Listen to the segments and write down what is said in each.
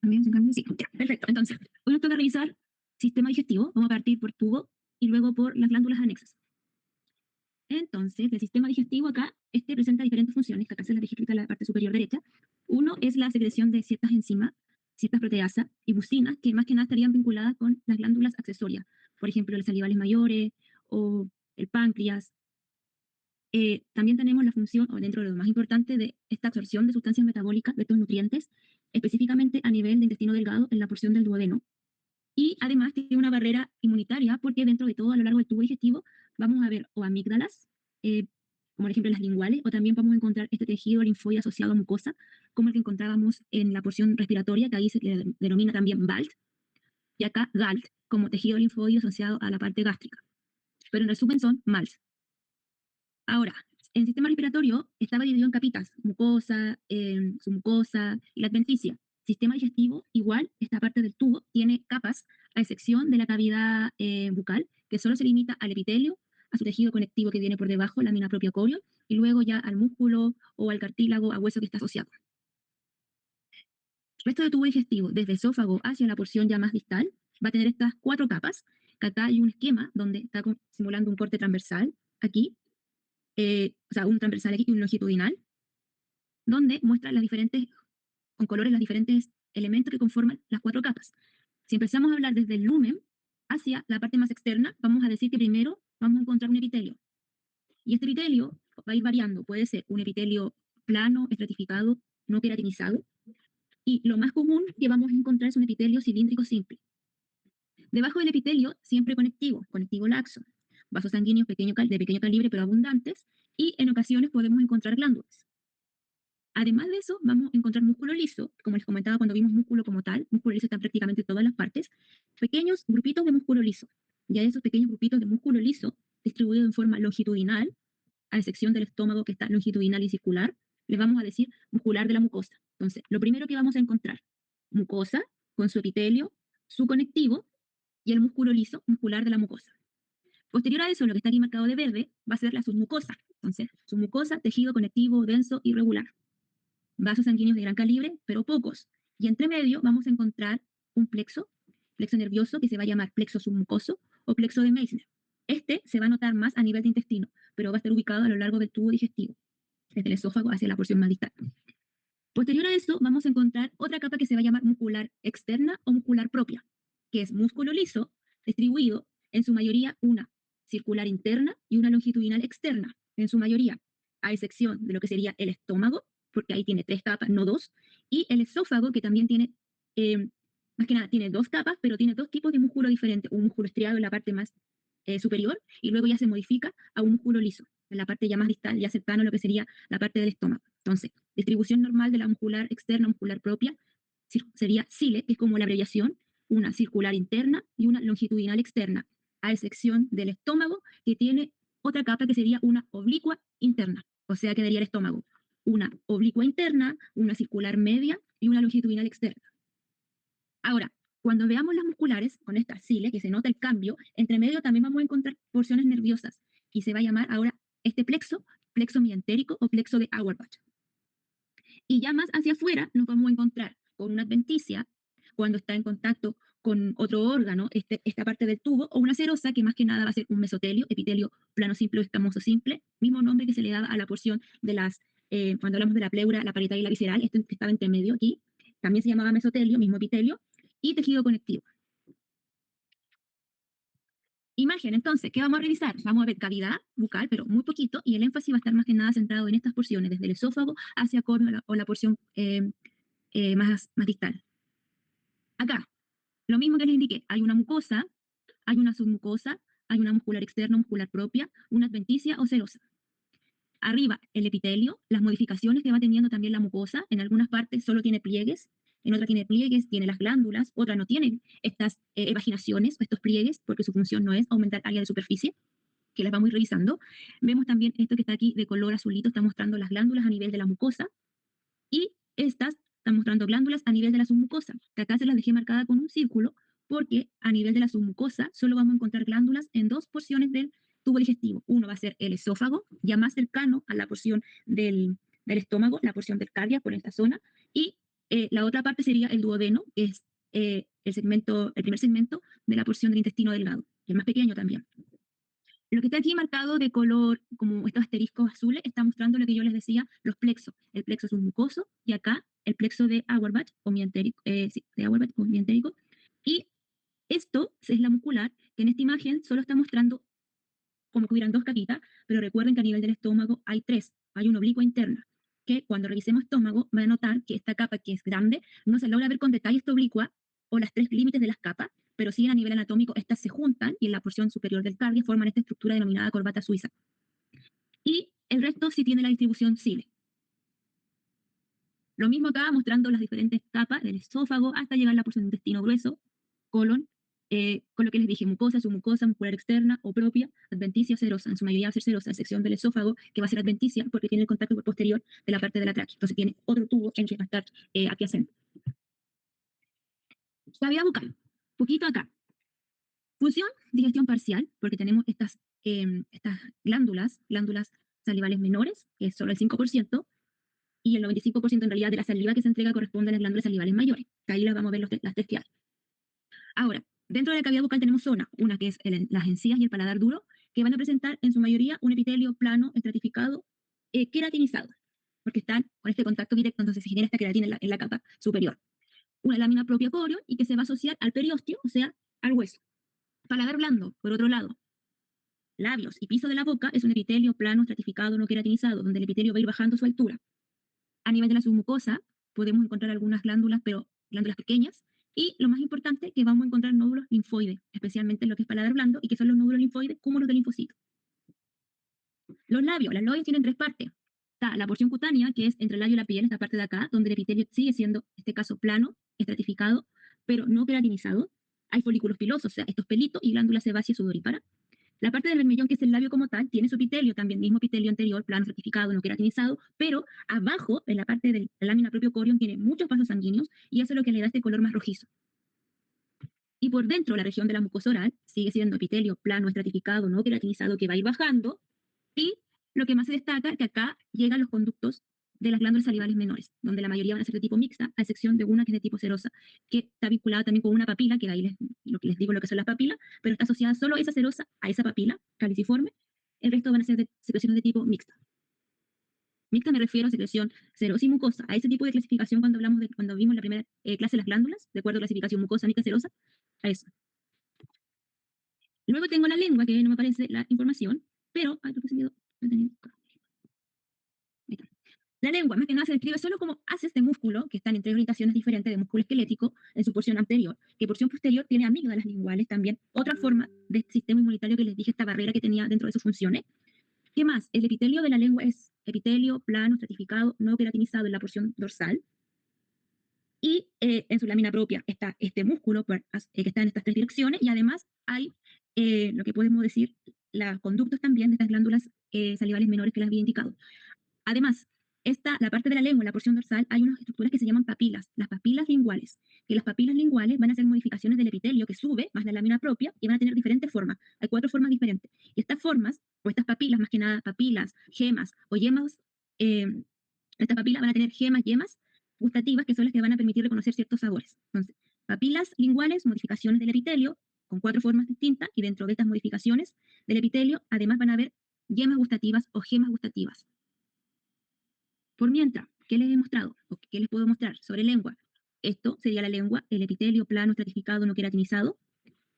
También se cambia, sí, ya, perfecto. Entonces, hoy nos toca revisar sistema digestivo. Vamos a partir por tubo y luego por las glándulas anexas. Entonces, el sistema digestivo acá, este presenta diferentes funciones, que acá se las dejé escritas en la parte superior derecha. Uno es la secreción de ciertas enzimas, ciertas proteasas y bucinas, que más que nada estarían vinculadas con las glándulas accesorias, por ejemplo, las salivales mayores o el páncreas. También tenemos la función, o dentro de lo más importante, de esta absorción de sustancias metabólicas, de estos nutrientes, específicamente a nivel de intestino delgado, en la porción del duodeno. Y además tiene una barrera inmunitaria, porque dentro de todo, a lo largo del tubo digestivo, vamos a ver o amígdalas, como por ejemplo las linguales, o también vamos a encontrar este tejido linfoide asociado a mucosa, como el que encontrábamos en la porción respiratoria, que ahí se le denomina también BALT, y acá GALT, como tejido linfoide asociado a la parte gástrica. Pero en resumen son MALS. Ahora, el sistema respiratorio estaba dividido en capitas, mucosa, submucosa y la adventicia. Sistema digestivo, igual, esta parte del tubo tiene capas, a excepción de la cavidad bucal, que solo se limita al epitelio, a su tejido conectivo que viene por debajo, lámina propia corio, y luego ya al músculo o al cartílago, a hueso que está asociado. El resto del tubo digestivo, desde el esófago hacia la porción ya más distal, va a tener estas 4 capas, que acá hay un esquema donde está simulando un corte transversal, aquí, o sea, un transversal aquí y un longitudinal, donde muestra las diferentes, con colores, los diferentes elementos que conforman las 4 capas. Si empezamos a hablar desde el lumen hacia la parte más externa, vamos a decir que primero vamos a encontrar un epitelio. Y este epitelio va a ir variando. Puede ser un epitelio plano, estratificado, no queratinizado. Y lo más común que vamos a encontrar es un epitelio cilíndrico simple. Debajo del epitelio, siempre conectivo, conectivo laxo, vasos sanguíneos de pequeño calibre pero abundantes, y en ocasiones podemos encontrar glándulas. Además de eso, vamos a encontrar músculo liso, como les comentaba cuando vimos músculo como tal, músculo liso está en prácticamente todas las partes, pequeños grupitos de músculo liso. Y a esos pequeños grupitos de músculo liso, distribuidos en forma longitudinal, a excepción del estómago que está longitudinal y circular, les vamos a decir muscular de la mucosa. Entonces, lo primero que vamos a encontrar, mucosa, con su epitelio, su conectivo, y el músculo liso, muscular de la mucosa. Posterior a eso, lo que está aquí marcado de verde, va a ser la submucosa. Entonces, submucosa, tejido conectivo, denso, irregular. Vasos sanguíneos de gran calibre, pero pocos. Y entre medio vamos a encontrar un plexo nervioso que se va a llamar plexo submucoso o plexo de Meissner. Este se va a notar más a nivel de intestino, pero va a estar ubicado a lo largo del tubo digestivo, desde el esófago hacia la porción más distal. Posterior a eso, vamos a encontrar otra capa que se va a llamar muscular externa o muscular propia, que es músculo liso, distribuido en su mayoría una circular interna y una longitudinal externa, en su mayoría, a excepción de lo que sería el estómago, porque ahí tiene 3 capas, no 2, y el esófago, que también tiene, más que nada, tiene 2 capas, pero tiene 2 tipos de músculo diferentes, un músculo estriado en la parte más superior, y luego ya se modifica a un músculo liso, en la parte ya más distal, ya cercano a lo que sería la parte del estómago. Entonces, distribución normal de la muscular externa, muscular propia, sería CILE, que es como la abreviación, una circular interna y una longitudinal externa, a excepción del estómago, que tiene otra capa que sería una oblicua interna, o sea, quedaría el estómago una oblicua interna, una circular media y una longitudinal externa. Ahora, cuando veamos las musculares, con esta CILE, que se nota el cambio, entre medio también vamos a encontrar porciones nerviosas, y se va a llamar ahora este plexo, plexo mientérico o plexo de Auerbach. Y ya más hacia afuera nos vamos a encontrar con una adventicia, cuando está en contacto con otro órgano, esta parte del tubo, o una serosa, que más que nada va a ser un mesotelio, epitelio plano simple o escamoso simple, mismo nombre que se le daba a la porción de las, cuando hablamos de la pleura, la parietal y la visceral, esto que estaba entre medio aquí, también se llamaba mesotelio, mismo epitelio, y tejido conectivo. Imagen, entonces, ¿qué vamos a revisar? Vamos a ver cavidad bucal, pero muy poquito, y el énfasis va a estar más que nada centrado en estas porciones, desde el esófago hacia corno o la porción más distal. Acá, lo mismo que les indiqué, hay una mucosa, hay una submucosa, hay una muscular externa, muscular propia, una adventicia o serosa. Arriba, el epitelio, las modificaciones que va teniendo también la mucosa, en algunas partes solo tiene pliegues, en otras tiene pliegues, tiene las glándulas, otras no tienen estas evaginaciones o estos pliegues, porque su función no es aumentar área de superficie, que las vamos a ir revisando. Vemos también esto que está aquí de color azulito, está mostrando las glándulas a nivel de la mucosa, y estas están mostrando glándulas a nivel de la submucosa, que acá se las dejé marcada con un círculo, porque a nivel de la submucosa solo vamos a encontrar glándulas en dos porciones del tubo digestivo. Uno va a ser el esófago, ya más cercano a la porción del estómago, la porción del cardia por esta zona, y la otra parte sería el duodeno, que es el primer segmento de la porción del intestino delgado, el más pequeño también. Lo que está aquí marcado de color, como estos asteriscos azules, está mostrando lo que yo les decía, los plexos. El plexo submucoso y acá el plexo de Auerbach o mientérico, de Auerbach o mientérico. Y esto es la muscular, que en esta imagen solo está mostrando como que hubieran dos capitas, pero recuerden que a nivel del estómago hay tres. Hay una oblicua interna, que cuando revisemos estómago van a notar que esta capa que es grande no se logra ver con detalle esta oblicua o las tres límites de las capas, pero sí a nivel anatómico estas se juntan y en la porción superior del cardio forman esta estructura denominada corbata suiza. Y el resto sí tiene la distribución Cile. Lo mismo acá mostrando las diferentes capas del esófago hasta llegar a la porción del intestino grueso, colon, con lo que les dije, mucosa, submucosa, muscular externa o propia, adventicia, serosa. En su mayoría va a ser serosa, a excepción del esófago, que va a ser adventicia porque tiene el contacto posterior de la parte de la tráquea. Entonces tiene otro tubo en que va a estar aquí adyacente. Cavidad bucal, poquito acá. Función, digestión parcial, porque tenemos estas glándulas salivales menores, que es solo el 5%, y el 95% en realidad de la saliva que se entrega corresponde a las glándulas salivales mayores, que ahí las vamos a ver las testiales. Ahora, dentro de la cavidad bucal tenemos zonas, una que es las encías y el paladar duro, que van a presentar en su mayoría un epitelio plano, estratificado, queratinizado, porque están con este contacto directo, entonces se genera esta queratina en la capa superior. Una lámina propia corion y que se va a asociar al periósteo, o sea, al hueso. Paladar blando, por otro lado, labios y piso de la boca es un epitelio plano, estratificado, no queratinizado, donde el epitelio va a ir bajando su altura. A nivel de la submucosa podemos encontrar algunas glándulas, pero glándulas pequeñas, y lo más importante, que vamos a encontrar nódulos linfoides, especialmente en lo que es paladar blando, y que son los nódulos linfoides, cúmulos de linfocitos. Los labios, las loides tienen tres partes. Está la porción cutánea, que es entre el labio y la piel, esta parte de acá, donde el epitelio sigue siendo, en este caso, plano, estratificado, pero no queratinizado. Hay folículos pilosos, o sea, estos pelitos y glándulas sebáceas sudoríparas. La parte del vermellón, que es el labio como tal, tiene su epitelio, también mismo epitelio anterior, plano estratificado, no queratinizado, pero abajo, en la parte de la lámina propio corion, tiene muchos vasos sanguíneos y eso es lo que le da este color más rojizo. Y por dentro, la región de la mucosa oral sigue siendo epitelio plano estratificado, no queratinizado, que va a ir bajando. Y lo que más se destaca es que acá llegan los conductos de las glándulas salivales menores, donde la mayoría van a ser de tipo mixta, a excepción de una que es de tipo serosa, que está vinculada también con una papila, que ahí lo que les digo lo que son las papilas, pero está asociada solo esa serosa a esa papila caliciforme. El resto van a ser de secreciones de tipo mixta. Mixta me refiero a secreción serosa y mucosa, a ese tipo de clasificación cuando vimos la primera clase de las glándulas, de acuerdo a clasificación mucosa, mixta, serosa, a eso. Luego tengo la lengua, que no me aparece la información, pero, ay, creo que se me quedó. La lengua, más que nada, se describe solo como haces de músculo, que están en tres orientaciones diferentes de músculo esquelético en su porción anterior, que porción posterior tiene amígdalas linguales también, otra forma de sistema inmunitario que les dije, esta barrera que tenía dentro de sus funciones. ¿Qué más? El epitelio de la lengua es epitelio plano, estratificado, no queratinizado en la porción dorsal, y en su lámina propia está este músculo que está en estas tres direcciones, y además hay lo que podemos decir, los conductos también de estas glándulas salivales menores que las había indicado. Además, la parte de la lengua, la porción dorsal, hay unas estructuras que se llaman papilas, las papilas linguales, que las papilas linguales van a ser modificaciones del epitelio que sube más la lámina propia y van a tener diferentes formas. Hay 4 formas diferentes. Y estas formas, o estas papilas, más que nada papilas, gemas o yemas, estas papilas van a tener yemas gustativas que son las que van a permitir reconocer ciertos sabores. Entonces, papilas linguales, modificaciones del epitelio, con 4 formas distintas, y dentro de estas modificaciones del epitelio, además van a haber yemas gustativas o gemas gustativas. Por mientras, ¿qué les he mostrado? ¿O qué les puedo mostrar sobre lengua? Esto sería la lengua, el epitelio plano, estratificado, no queratinizado,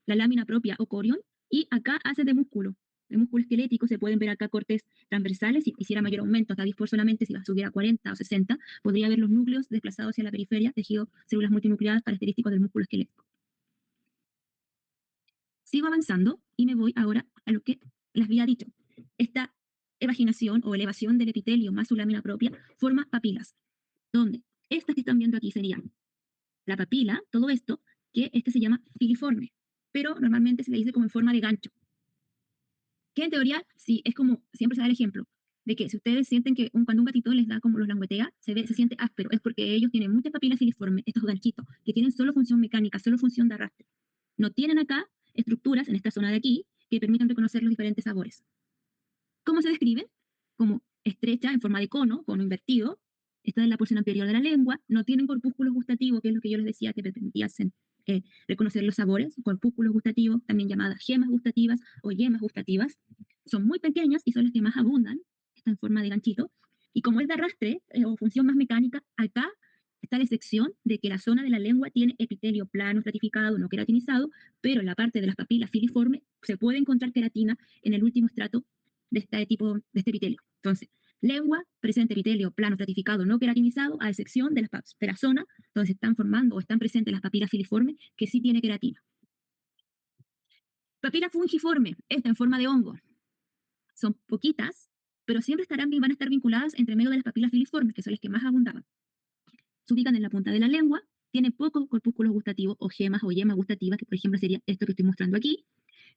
la lámina propia o corion, y acá hace de músculo esquelético. Se pueden ver acá cortes transversales. Si hiciera mayor aumento, hasta 10 por solamente, si subiera a 40 o 60, podría ver los núcleos desplazados hacia la periferia, tejido, células multinucleadas característicos del músculo esquelético. Sigo avanzando y me voy ahora a lo que les había dicho. Esta evaginación o elevación del epitelio más su lámina propia forma papilas, donde estas que están viendo aquí serían la papila, todo esto, que este se llama filiforme, pero normalmente se le dice como en forma de gancho. Que en teoría, sí, es como, siempre se da el ejemplo, de que si ustedes sienten que cuando un gatito les da como los languetea, se siente áspero, es porque ellos tienen muchas papilas filiformes, estos ganchitos, que tienen solo función mecánica, solo función de arrastre. no tienen acá estructuras en esta zona de aquí que permitan reconocer los diferentes sabores. ¿Cómo se describen? Como estrecha en forma de cono invertido. Esta es la porción anterior de la lengua. No tienen corpúsculos gustativos, que es lo que yo les decía que permitía reconocer los sabores. Corpúsculos gustativos, también llamadas gemas gustativas o yemas gustativas. Son muy pequeñas y son las que más abundan. Está en forma de ganchito. Y como es de arrastre o función más mecánica, acá está la excepción de que la zona de la lengua tiene epitelio plano, estratificado, no queratinizado, pero en la parte de las papilas filiformes se puede encontrar queratina en el último estrato de este tipo de este epitelio. Entonces, lengua presente epitelio plano estratificado no queratinizado, a excepción de la zona donde se están formando o están presentes las papilas filiformes, que sí tiene queratina. Papila fungiforme, esta en forma de hongo. Son poquitas, pero siempre van a estar vinculadas entre medio de las papilas filiformes, que son las que más abundaban. Se ubican en la punta de la lengua, tienen pocos corpúsculos gustativos o gemas o yemas gustativas, que por ejemplo sería esto que estoy mostrando aquí,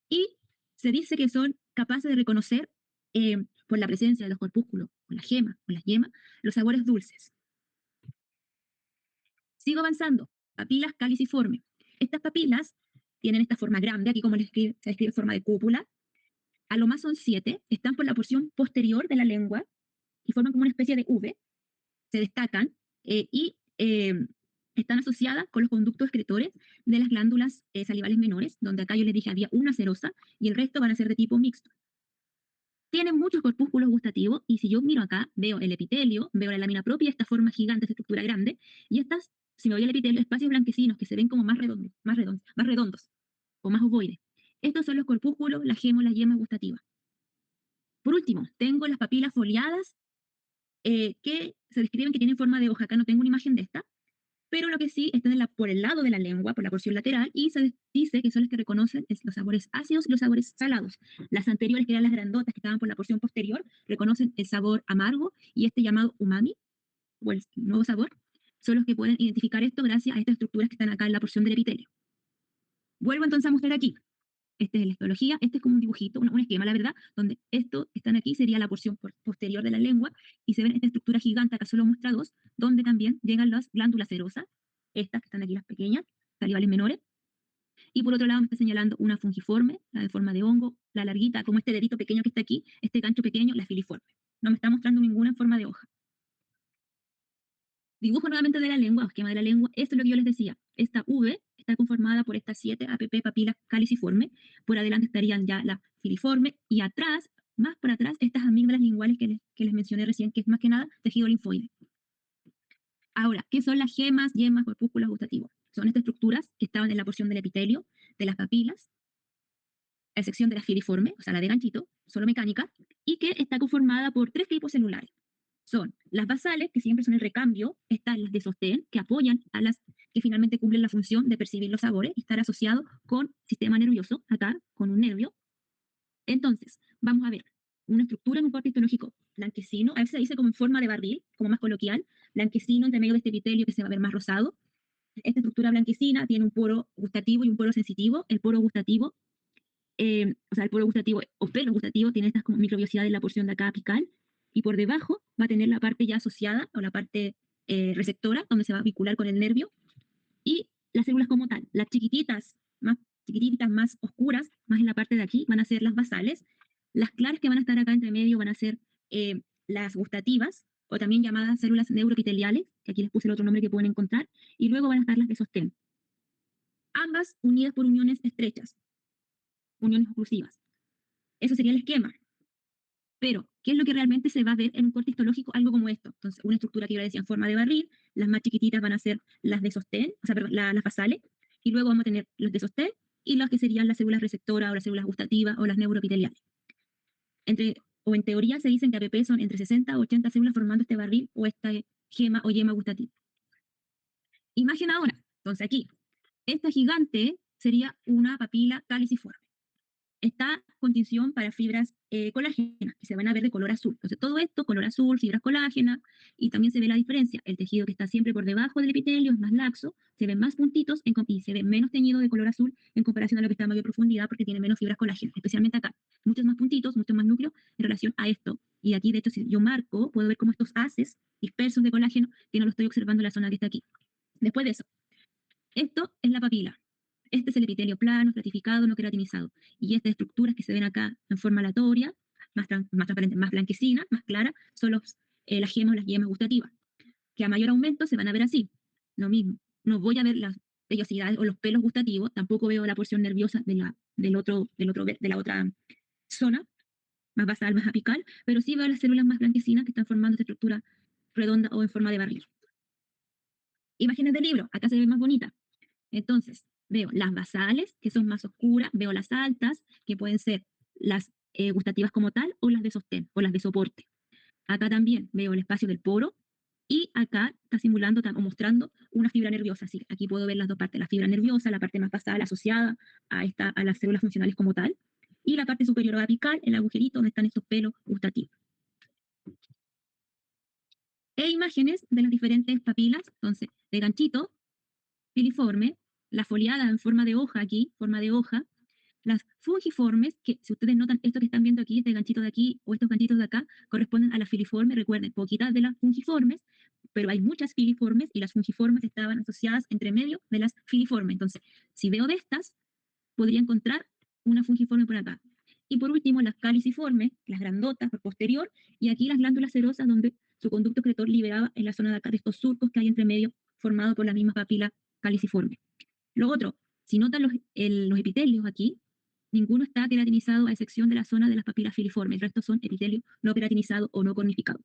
y se dice que son capaces de reconocer por la presencia de los corpúsculos, o las gemas, o las yemas, los sabores dulces. Sigo avanzando. Papilas caliciformes. Estas papilas tienen esta forma grande, aquí como se describe en forma de cúpula. A lo más son 7, están por la porción posterior de la lengua y forman como una especie de V, se destacan y están asociadas con los conductos excretores de las glándulas salivales menores, donde acá yo les dije había una serosa y el resto van a ser de tipo mixto. Tienen muchos corpúsculos gustativos y si yo miro acá, veo el epitelio, veo la lámina propia, esta forma gigante, esta estructura grande, y estas, si me voy al epitelio, espacios blanquecinos que se ven como más redondos o más ovoides. Estos son los corpúsculos, las gemas, las yemas gustativas. Por último, tengo las papilas foliadas que se describen que tienen forma de hoja. Acá no tengo una imagen de esta, pero lo que sí están por el lado de la lengua, por la porción lateral, y se dice que son las que reconocen los sabores ácidos y los sabores salados. Las anteriores, que eran las grandotas, que estaban por la porción posterior, reconocen el sabor amargo, y este llamado umami, o el nuevo sabor, son los que pueden identificar esto gracias a estas estructuras que están acá en la porción del epitelio. Vuelvo entonces a mostrar aquí. Esta es la histología, este es como un dibujito, un esquema, la verdad, donde esto que están aquí sería la porción posterior de la lengua, y se ven esta estructura gigante, acá solo muestra 2, donde también llegan las glándulas serosas, estas que están aquí las pequeñas, salivales menores, y por otro lado me está señalando una fungiforme, la de forma de hongo, la larguita, como este dedito pequeño que está aquí, este gancho pequeño, la filiforme. No me está mostrando ninguna en forma de hoja. Dibujo nuevamente de la lengua, o esquema de la lengua. Esto es lo que yo les decía. Esta V está conformada por estas 7 APP papilas caliciformes. Por adelante estarían ya la filiforme y atrás, más por atrás, estas amígdalas linguales que les mencioné recién, que es más que nada tejido linfoide. Ahora, ¿qué son las gemas, yemas, corpúsculos gustativos? Son estas estructuras que estaban en la porción del epitelio, de las papilas, a excepción de la filiforme, o sea, la de ganchito, solo mecánica, y que está conformada por 3 tipos celulares. Son las basales, que siempre son el recambio, están las de sostén, que apoyan a las que finalmente cumplen la función de percibir los sabores y estar asociado con sistema nervioso, acá, con un nervio. Entonces, vamos a ver una estructura en un corte histológico blanquecino, a veces se dice como en forma de barril, como más coloquial, blanquecino entre medio de este epitelio que se va a ver más rosado. Esta estructura blanquecina tiene un poro gustativo y un poro sensitivo. El poro gustativo, o sea, el poro gustativo o pelo gustativo tiene estas como microbiosidades en la porción de acá apical, y por debajo va a tener la parte ya asociada o la parte receptora, donde se va a vincular con el nervio, y las células como tal, las chiquititas, más oscuras, más en la parte de aquí, van a ser las basales. Las claras que van a estar acá entre medio van a ser las gustativas, o también llamadas células neuroepiteliales, que aquí les puse el otro nombre que pueden encontrar, y luego van a estar las de sostén. Ambas unidas por uniones estrechas, uniones oclusivas. Eso sería el esquema. Pero, ¿qué es lo que realmente se va a ver en un corte histológico? Algo como esto. Entonces, una estructura que yo le decía en forma de barril, las más chiquititas van a ser las de sostén, o sea, perdón, las basales, y luego vamos a tener las de sostén y las que serían las células receptoras o las células gustativas o las neuroepiteliales. O en teoría se dicen que APP son entre 60 o 80 células formando este barril o esta gema o yema gustativa. Imagen ahora. Entonces aquí, esta gigante sería una papila caliciforme. Está con tinción para fibras colágenas, que se van a ver de color azul. Entonces, todo esto, color azul, fibras colágenas, y también se ve la diferencia. El tejido que está siempre por debajo del epitelio es más laxo, se ven más puntitos y se ve menos teñido de color azul en comparación a lo que está a mayor profundidad porque tiene menos fibras colágenas, especialmente acá. Muchos más puntitos, muchos más núcleos en relación a esto. Y aquí, de hecho, si yo marco, puedo ver cómo estos haces dispersos de colágeno, que no lo estoy observando en la zona que está aquí. Después de eso, esto es la papila. Este es el epitelio plano, estratificado, no queratinizado. Y estas estructuras que se ven acá en forma aleatoria, más transparentes, más blanquecinas, más claras, son las gemas o las yemas gustativas, que a mayor aumento se van a ver así. Lo mismo. No voy a ver las vellosidades o los pelos gustativos, tampoco veo la porción nerviosa de la otra zona, más basal, más apical, pero sí veo las células más blanquecinas que están formando esta estructura redonda o en forma de barril. Imágenes del libro, acá se ve más bonita. Entonces, veo las basales, que son más oscuras, veo las altas, que pueden ser las gustativas como tal, o las de sostén, o las de soporte. Acá también veo el espacio del poro, y acá está simulando o mostrando una fibra nerviosa. Así que aquí puedo ver las dos partes, la fibra nerviosa, la parte más basal asociada a las células funcionales como tal, y la parte superior o apical, el agujerito donde están estos pelos gustativos. E imágenes de las diferentes papilas, entonces, de ganchito, filiforme, la foliada en forma de hoja aquí, forma de hoja, las fungiformes, que si ustedes notan esto que están viendo aquí, este ganchito de aquí o estos ganchitos de acá, corresponden a las filiformes, recuerden, poquitas de las fungiformes, pero hay muchas filiformes y las fungiformes estaban asociadas entre medio de las filiformes. Entonces, si veo de estas, podría encontrar una fungiforme por acá. Y por último, las caliciformes, las grandotas por posterior, y aquí las glándulas serosas donde su conducto excretor liberaba en la zona de acá de estos surcos que hay entre medio formado por la misma papila caliciforme. Lo otro, si notan los epitelios aquí, ninguno está queratinizado a excepción de la zona de las papilas filiformes, el resto son epitelios no queratinizado o no cornificado.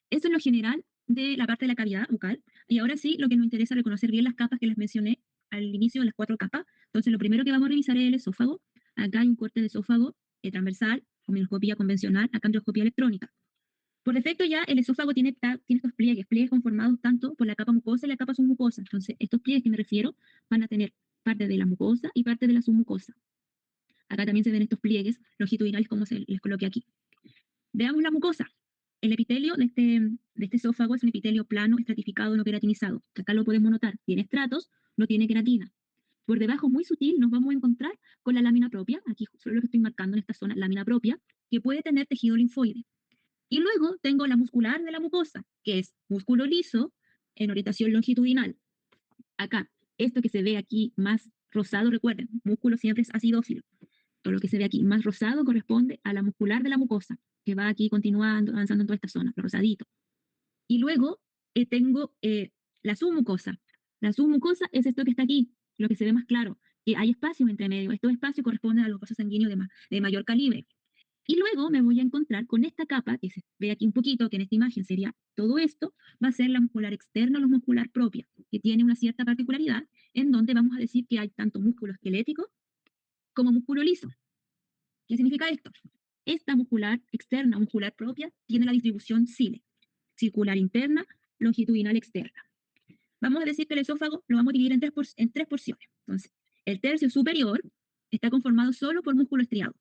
Eso es lo general de la parte de la cavidad bucal. Y ahora sí, lo que nos interesa es reconocer bien las capas que les mencioné al inicio de las 4 capas. Entonces, lo primero que vamos a revisar es el esófago. Acá hay un corte de esófago transversal, con microscopía convencional, acá microscopía electrónica. Por defecto ya el esófago tiene estos pliegues conformados tanto por la capa mucosa y la capa submucosa. Entonces, estos pliegues que me refiero van a tener parte de la mucosa y parte de la submucosa. Acá también se ven estos pliegues longitudinales como se les coloqué aquí. Veamos la mucosa. El epitelio de este esófago es un epitelio plano, estratificado, no queratinizado. Acá lo podemos notar. Tiene estratos, no tiene queratina. Por debajo, muy sutil, nos vamos a encontrar con la lámina propia. Aquí solo lo que estoy marcando en esta zona, lámina propia, que puede tener tejido linfoide. Y luego tengo la muscular de la mucosa, que es músculo liso en orientación longitudinal. Acá, esto que se ve aquí más rosado, recuerden, músculo siempre es acidófilo. Todo lo que se ve aquí más rosado corresponde a la muscular de la mucosa, que va aquí continuando, avanzando en toda esta zona, lo rosadito. Y luego tengo la submucosa. La submucosa es esto que está aquí, lo que se ve más claro, que hay espacios entre medio. Estos espacios corresponden a los vasos sanguíneos de mayor calibre. Y luego me voy a encontrar con esta capa, que se ve aquí un poquito, que en esta imagen sería todo esto, va a ser la muscular externa o la muscular propia, que tiene una cierta particularidad, en donde vamos a decir que hay tanto músculo esquelético como músculo liso. ¿Qué significa esto? Esta muscular externa, muscular propia, tiene la distribución CILE, circular interna, longitudinal externa. Vamos a decir que el esófago lo vamos a dividir en tres porciones. Entonces, el tercio superior está conformado solo por músculo estriado.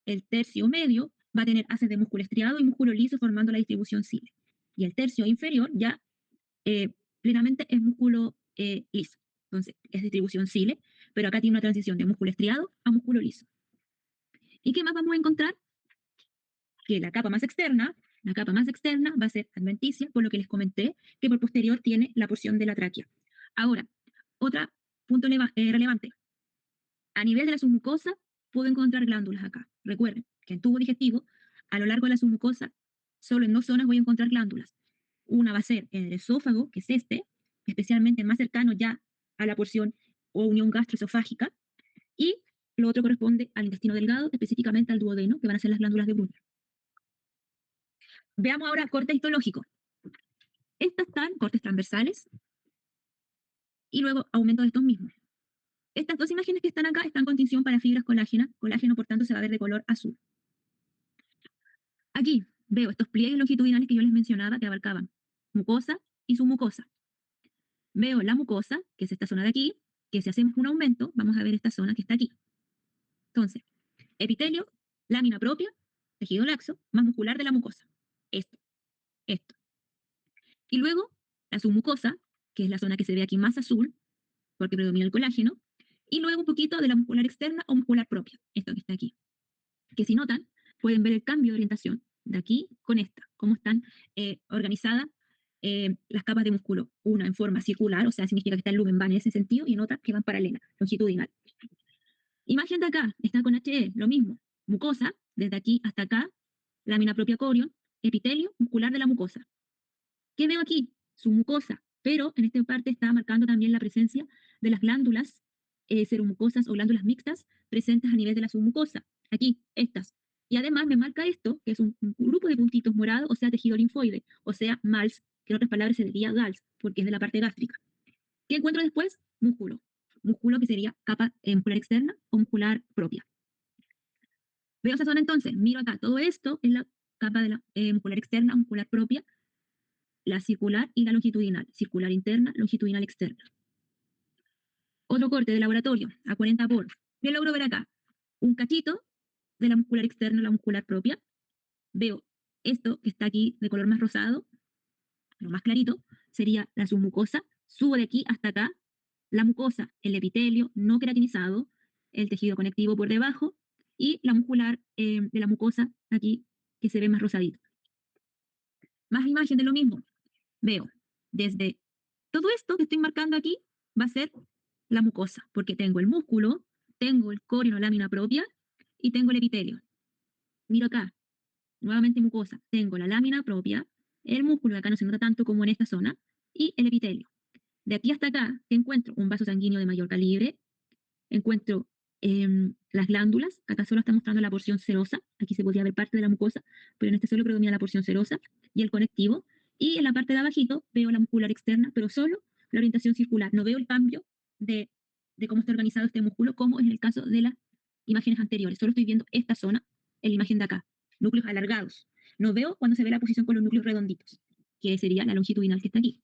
El tercio medio va a tener haces de músculo estriado y músculo liso formando la distribución CILE. Y el tercio inferior ya plenamente es músculo liso. Entonces, es distribución CILE, pero acá tiene una transición de músculo estriado a músculo liso. ¿Y qué más vamos a encontrar? Que la capa más externa va a ser adventicia, por lo que les comenté, que por posterior tiene la porción de la tráquea. Ahora, otro punto relevante. A nivel de la submucosa, puedo encontrar glándulas acá. Recuerden que en tubo digestivo, a lo largo de la submucosa, solo en 2 zonas voy a encontrar glándulas. Una va a ser en el esófago, que es este, especialmente más cercano ya a la porción o unión gastroesofágica, y lo otro corresponde al intestino delgado, específicamente al duodeno, que van a ser las glándulas de Brunner. Veamos ahora corte histológico. Estas están cortes transversales y luego aumento de estos mismos. Estas 2 imágenes que están acá están con tinción para fibras colágeno por tanto se va a ver de color azul. Aquí veo estos pliegues longitudinales que yo les mencionaba que abarcaban mucosa y submucosa. Veo la mucosa, que es esta zona de aquí, que si hacemos un aumento, vamos a ver esta zona que está aquí. Entonces, epitelio, lámina propia, tejido laxo, más muscular de la mucosa. Esto. Y luego, la submucosa, que es la zona que se ve aquí más azul, porque predomina el colágeno, y luego un poquito de la muscular externa o muscular propia, esto que está aquí. Que si notan, pueden ver el cambio de orientación de aquí con esta, cómo están organizadas las capas de músculo, una en forma circular, o sea, significa que está el lumen va en ese sentido, y en otra que van paralela, longitudinal. Imagen de acá, está con HE, lo mismo, mucosa, desde aquí hasta acá, lámina propia corion, epitelio muscular de la mucosa. ¿Qué veo aquí? Su mucosa, pero en esta parte está marcando también la presencia de las glándulas seromucosas o glándulas mixtas presentes a nivel de la submucosa. Aquí, estas. Y además me marca esto, que es un grupo de puntitos morados, o sea, tejido linfoide, o sea, MALS, que en otras palabras se diría GALS, porque es de la parte gástrica. ¿Qué encuentro después? Músculo. Músculo que sería capa muscular externa o muscular propia. Veo esa zona entonces, miro acá, todo esto es la capa de la muscular externa, muscular propia, la circular y la longitudinal, circular interna, longitudinal externa. Otro corte de laboratorio, a 40 por. ¿Qué logro ver acá? Un cachito de la muscular externa, la muscular propia. Veo esto que está aquí de color más rosado, lo más clarito, sería la submucosa. Subo de aquí hasta acá, la mucosa, el epitelio no queratinizado, el tejido conectivo por debajo y la muscular de la mucosa aquí que se ve más rosadito. Más imagen de lo mismo. Veo desde todo esto que estoy marcando aquí va a ser la mucosa, porque tengo el músculo, tengo el corion o lámina propia y tengo el epitelio. Miro acá, nuevamente mucosa, tengo la lámina propia, el músculo, que acá no se nota tanto como en esta zona, y el epitelio. De aquí hasta acá, encuentro un vaso sanguíneo de mayor calibre, encuentro las glándulas, acá solo está mostrando la porción serosa, aquí se podría ver parte de la mucosa, pero en este solo predomina la porción serosa, y el conectivo, y en la parte de abajito veo la muscular externa, pero solo la orientación circular, no veo el cambio de cómo está organizado este músculo, como es en el caso de las imágenes anteriores, solo estoy viendo esta zona en la imagen de acá, núcleos alargados, no veo cuando se ve la posición con los núcleos redonditos, que sería la longitudinal que está aquí.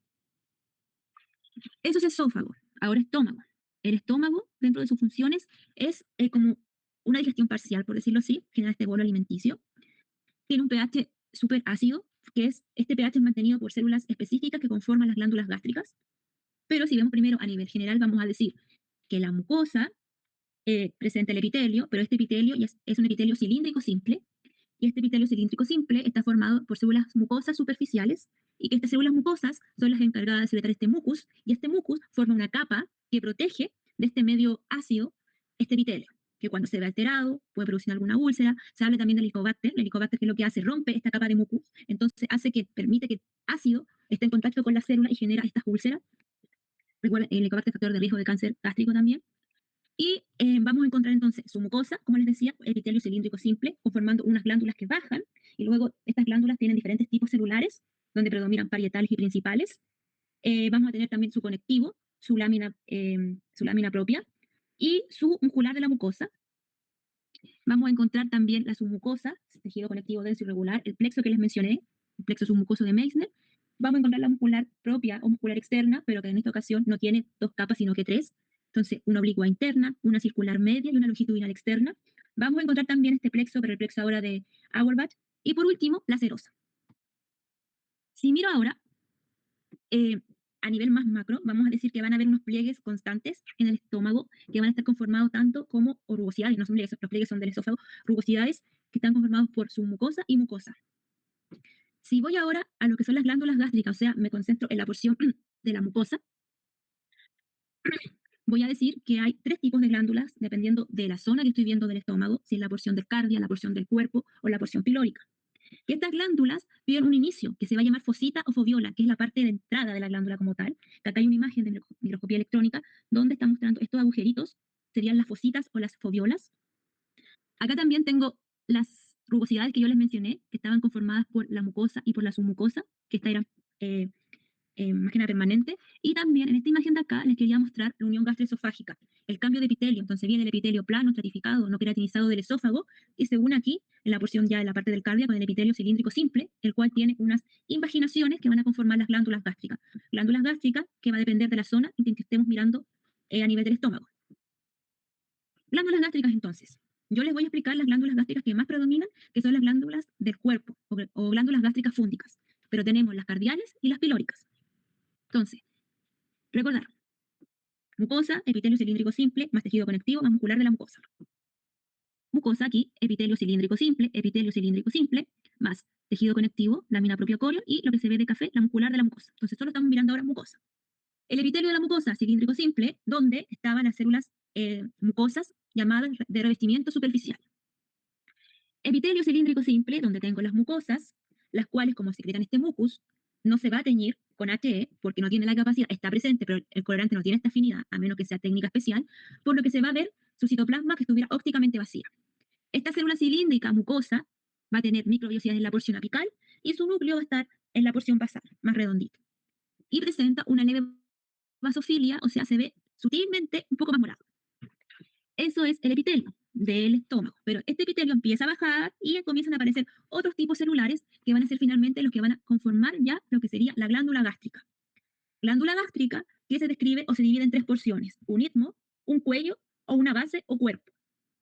Eso es esófago. Ahora estómago. El estómago, dentro de sus funciones, es como una digestión parcial, por decirlo así, genera este bolo alimenticio. Tiene un pH súper ácido, que es, este pH es mantenido por células específicas que conforman las glándulas gástricas. Pero si vemos primero a nivel general, vamos a decir que la mucosa presenta el epitelio, pero este epitelio es un epitelio cilíndrico simple, y este epitelio cilíndrico simple está formado por células mucosas superficiales, y que estas células mucosas son las encargadas de secretar este mucus, y este mucus forma una capa que protege de este medio ácido este epitelio, que cuando se ve alterado puede producir alguna úlcera. Se habla también del helicobacter, el helicobacter que es lo que hace, rompe esta capa de mucus, entonces hace que permite que el ácido esté en contacto con la célula y genera estas úlceras. Recuerda, el helicobacter es factor de riesgo de cáncer gástrico también. Y vamos a encontrar entonces su mucosa, como les decía, epitelio cilíndrico simple, conformando unas glándulas que bajan, y luego estas glándulas tienen diferentes tipos celulares, donde predominan parietales y principales. Vamos a tener también su conectivo, su lámina propia, y su muscular de la mucosa. Vamos a encontrar también la submucosa, tejido conectivo denso y regular, el plexo que les mencioné, el plexo submucoso de Meissner. Vamos a encontrar la muscular propia o muscular externa, pero que en esta ocasión no tiene dos capas, sino que tres. Entonces, una oblicua interna, una circular media y una longitudinal externa. Vamos a encontrar también este plexo, pero el plexo ahora de Auerbach. Y por último, la serosa. Si miro ahora, eh, a nivel más macro, vamos a decir que van a haber unos pliegues constantes en el estómago que van a estar conformados tanto como o rugosidades, no son pliegues, los pliegues son del esófago, rugosidades que están conformados por submucosa y mucosa. Si voy ahora a lo que son las glándulas gástricas, o sea, me concentro en la porción de la mucosa, voy a decir que hay tres tipos de glándulas dependiendo de la zona que estoy viendo del estómago, si es la porción del cardia, la porción del cuerpo o la porción pilórica. Que estas glándulas tienen un inicio que se va a llamar fosita o foviola, que es la parte de entrada de la glándula como tal. Que acá hay una imagen de microscopía electrónica donde está mostrando estos agujeritos, serían las fositas o las foviolas. Acá también tengo las rugosidades que yo les mencioné, que estaban conformadas por la mucosa y por la submucosa, que esta era eh, máquina permanente. Y también en esta imagen de acá les quería mostrar la unión gastroesofágica, el cambio de epitelio. Entonces viene el epitelio plano, estratificado, no queratinizado del esófago, y según aquí, en la porción ya de la parte del cardia, con el epitelio cilíndrico simple, el cual tiene unas invaginaciones que van a conformar las glándulas gástricas. Glándulas gástricas que va a depender de la zona en que estemos mirando a nivel del estómago. Glándulas gástricas entonces. Yo les voy a explicar las glándulas gástricas que más predominan, que son las glándulas del cuerpo, o glándulas gástricas fúngicas. Pero tenemos las cardiales y las pilóricas. Entonces, recordar, mucosa, epitelio cilíndrico simple, más tejido conectivo, más muscular de la mucosa. mucosa aquí, epitelio cilíndrico simple, más tejido conectivo, lámina propiocoreo y lo que se ve de café, la muscular de la mucosa. Entonces solo estamos mirando ahora mucosa. El epitelio de la mucosa cilíndrico simple, donde estaban las células mucosas llamadas de revestimiento superficial. Epitelio cilíndrico simple, donde tengo las mucosas, las cuales, como secretan este mucus, no se va a teñir con HE porque no tiene la capacidad, está presente, pero el colorante no tiene esta afinidad, a menos que sea técnica especial, por lo que se va a ver su citoplasma que estuviera ópticamente vacía. Esta célula cilíndrica mucosa va a tener microvellosidades en la porción apical y su núcleo va a estar en la porción basal, más redondito. Y presenta una leve vasofilia, o sea, se ve sutilmente un poco más morado. Eso es el epitelio del estómago. Pero este epitelio empieza a bajar y comienzan a aparecer otros tipos celulares que van a ser finalmente los que van a conformar ya lo que sería la glándula gástrica. Glándula gástrica que se describe o se divide en tres porciones: un istmo, un cuello o una base o cuerpo.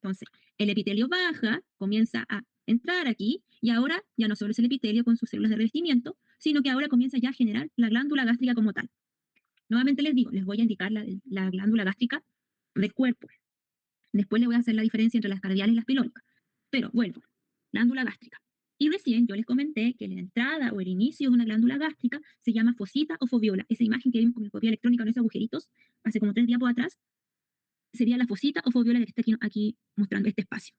Entonces, el epitelio baja, comienza a entrar aquí y ahora ya no solo es el epitelio con sus células de revestimiento, sino que ahora comienza ya a generar la glándula gástrica como tal. Nuevamente les digo, les voy a indicar la glándula gástrica del cuerpo. Después les voy a hacer la diferencia entre las cardiales y las pilóricas. Pero vuelvo, glándula gástrica. Y recién yo les comenté que la entrada o el inicio de una glándula gástrica se llama fosita o foviola. Esa imagen que vimos con microscopía electrónica en esos agujeritos hace como 3 diapos atrás sería la fosita o foviola que está aquí mostrando este espacio.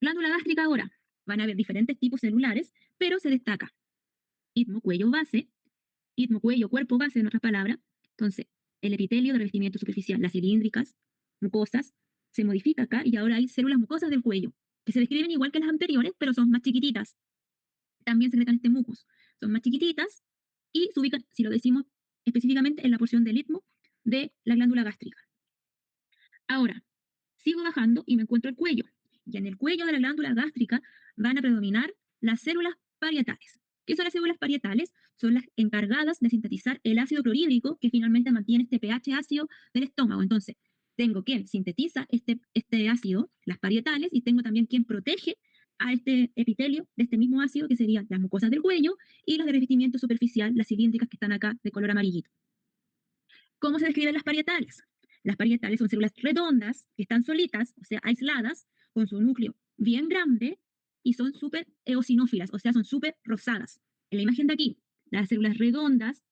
Glándula gástrica ahora. Van a haber diferentes tipos celulares, pero se destaca istmo, cuello, base, istmo, cuello, cuerpo, base, en otras palabras. Entonces, el epitelio de revestimiento superficial, las cilíndricas, mucosas, se modifica acá y ahora hay células mucosas del cuello, que se describen igual que las anteriores, pero son más chiquititas. También secretan este mucus. Son más chiquititas y se ubican, si lo decimos específicamente, en la porción del istmo de la glándula gástrica. Ahora, sigo bajando y me encuentro el cuello. Y en el cuello de la glándula gástrica van a predominar las células parietales. ¿Qué son las células parietales? Son las encargadas de sintetizar el ácido clorhídrico que finalmente mantiene este pH ácido del estómago. Entonces, tengo quien sintetiza este ácido, las parietales, y tengo también quien protege a este epitelio de este mismo ácido, que serían las mucosas del cuello y las de revestimiento superficial, las cilíndricas que están acá de color amarillito. ¿Cómo se describen las parietales? Las parietales son células redondas que están solitas, o sea, aisladas, con su núcleo bien grande y son súper eosinófilas, o sea, son súper rosadas. En la imagen de aquí, las células redondas,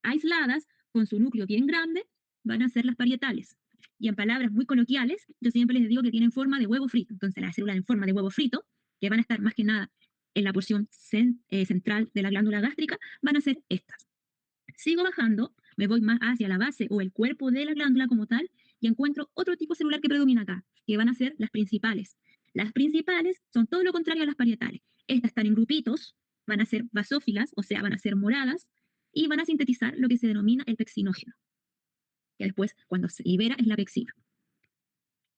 aisladas, con su núcleo bien grande, van a ser las parietales. Y en palabras muy coloquiales, yo siempre les digo que tienen forma de huevo frito. Entonces, las células en forma de huevo frito, que van a estar más que nada en la porción central de la glándula gástrica, van a ser estas. Sigo bajando, me voy más hacia la base o el cuerpo de la glándula como tal y encuentro otro tipo celular que predomina acá, que van a ser las principales. Las principales son todo lo contrario a las parietales. Estas están en grupitos, van a ser basófilas, o sea, van a ser moradas, y van a sintetizar lo que se denomina el pexinógeno, que después, cuando se libera, es la pexina.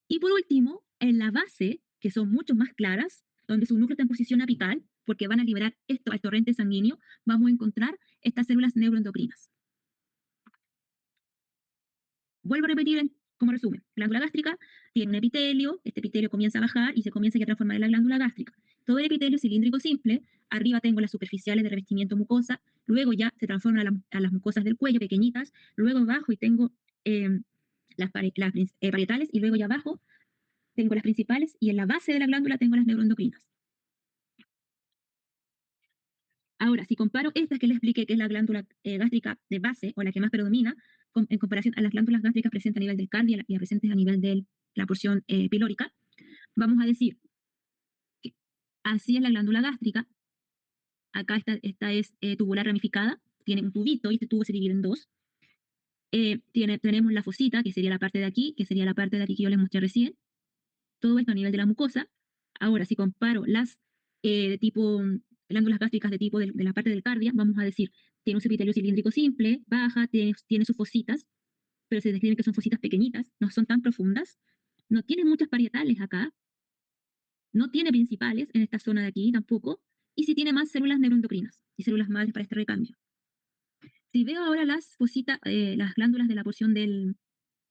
Y por último, en la base, que son mucho más claras, donde su núcleo está en posición apical, porque van a liberar esto al torrente sanguíneo, vamos a encontrar estas células neuroendocrinas. Vuelvo a repetir como resumen. Glándula gástrica tiene un epitelio, este epitelio comienza a bajar y se comienza a transformar en la glándula gástrica. Todo el epitelio cilíndrico simple, arriba tengo las superficiales de revestimiento mucosa, luego ya se transforma a las mucosas del cuello, pequeñitas, luego abajo y tengo las parietales y luego ya abajo tengo las principales y en la base de la glándula tengo las neuroendocrinas. Ahora, si comparo esta que les expliqué, que es la glándula gástrica de base o la que más predomina, en comparación a las glándulas gástricas presentes a nivel del cardio y presentes a nivel de la porción pilórica, vamos a decir que así es la glándula gástrica. Acá esta es tubular ramificada, tiene un tubito y este tubo se divide en dos. Tenemos la fosita, que sería la parte de aquí, que sería la parte de aquí que yo les mostré recién. Todo esto a nivel de la mucosa. Ahora, si comparo las de tipo glándulas gástricas de tipo de la parte del cardia, vamos a decir, tiene un epitelio cilíndrico simple, baja, tiene sus fositas, pero se describen que son fositas pequeñitas, no son tan profundas, no tiene muchas parietales acá, no tiene principales en esta zona de aquí tampoco, y sí tiene más células neuroendocrinas y células madres para este recambio. Si veo ahora las fositas, las glándulas de la porción del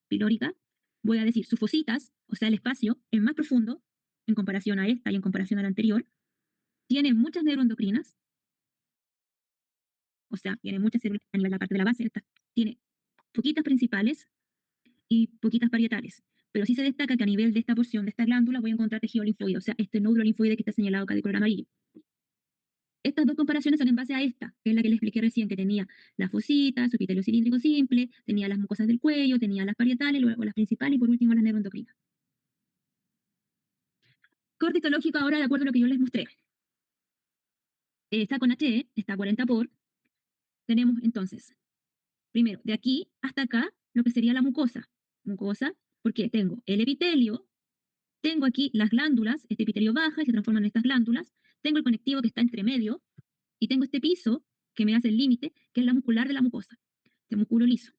pilórica, voy a decir sus fositas, o sea, el espacio es más profundo en comparación a esta y en comparación a la anterior, tiene muchas neuroendocrinas, o sea, tiene muchas células en la parte de la base, esta tiene poquitas principales y poquitas parietales. Pero sí se destaca que a nivel de esta porción, de esta glándula, voy a encontrar tejido linfoide, o sea, este nódulo linfoide que está señalado acá de color amarillo. Estas dos comparaciones son en base a esta, que es la que les expliqué recién, que tenía la fosita, su epitelio cilíndrico simple, tenía las mucosas del cuello, tenía las parietales, luego las principales y por último las neuroendocrinas. Corte histológico ahora de acuerdo a lo que yo les mostré. Está con HE, está 40 por. Tenemos entonces, primero, de aquí hasta acá, lo que sería la mucosa. Mucosa, porque tengo el epitelio, tengo aquí las glándulas, este epitelio baja y se transforman en estas glándulas, tengo el conectivo que está entre medio, y tengo este piso que me hace el límite, que es la muscular de la mucosa, este músculo liso.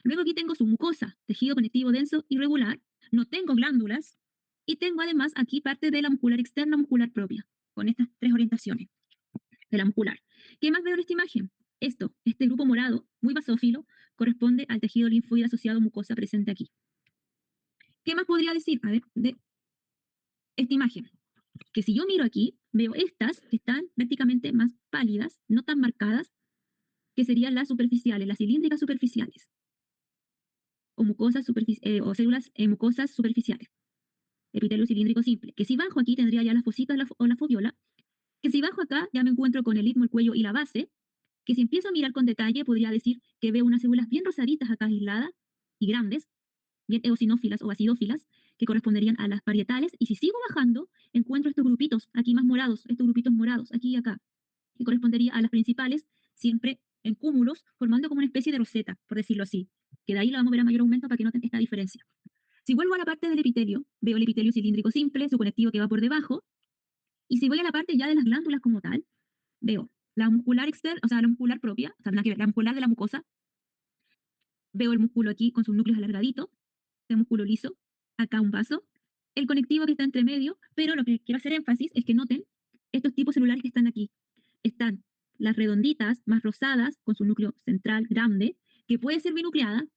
Luego aquí tengo su mucosa, tejido conectivo denso irregular, no tengo glándulas, y tengo además aquí parte de la muscular externa, muscular propia, con estas tres orientaciones de la muscular. ¿Qué más veo en esta imagen? Este grupo morado, muy basófilo, corresponde al tejido linfoide asociado a mucosa presente aquí. ¿Qué más podría decir? A ver, de esta imagen. Que si yo miro aquí, veo estas que están prácticamente más pálidas, no tan marcadas, que serían las superficiales, las cilíndricas superficiales, o mucosas o células mucosas superficiales, epitelio cilíndrico simple. Que si bajo aquí tendría ya las fositas o la foviola, que si bajo acá ya me encuentro con el istmo, el cuello y la base, que si empiezo a mirar con detalle podría decir que veo unas células bien rosaditas acá aisladas y grandes, bien eosinófilas o acidófilas, que corresponderían a las parietales, y si sigo bajando encuentro estos grupitos aquí más morados, estos grupitos morados aquí y acá, que correspondería a las principales, siempre en cúmulos, formando como una especie de roseta, por decirlo así, que de ahí la vamos a ver a mayor aumento para que noten esta diferencia. Si vuelvo a la parte del epitelio, veo el epitelio cilíndrico simple, su conectivo que va por debajo, y si voy a la parte ya de las glándulas como tal, veo la muscular externa, o sea, la muscular propia, o sea, la muscular de la mucosa, veo el músculo aquí con sus núcleos alargaditos, este músculo liso, acá un vaso, el conectivo que está entre medio, pero lo que quiero hacer énfasis es que noten estos tipos celulares que están aquí. Están las redonditas, más rosadas, con su núcleo central grande, que puede ser binucleada,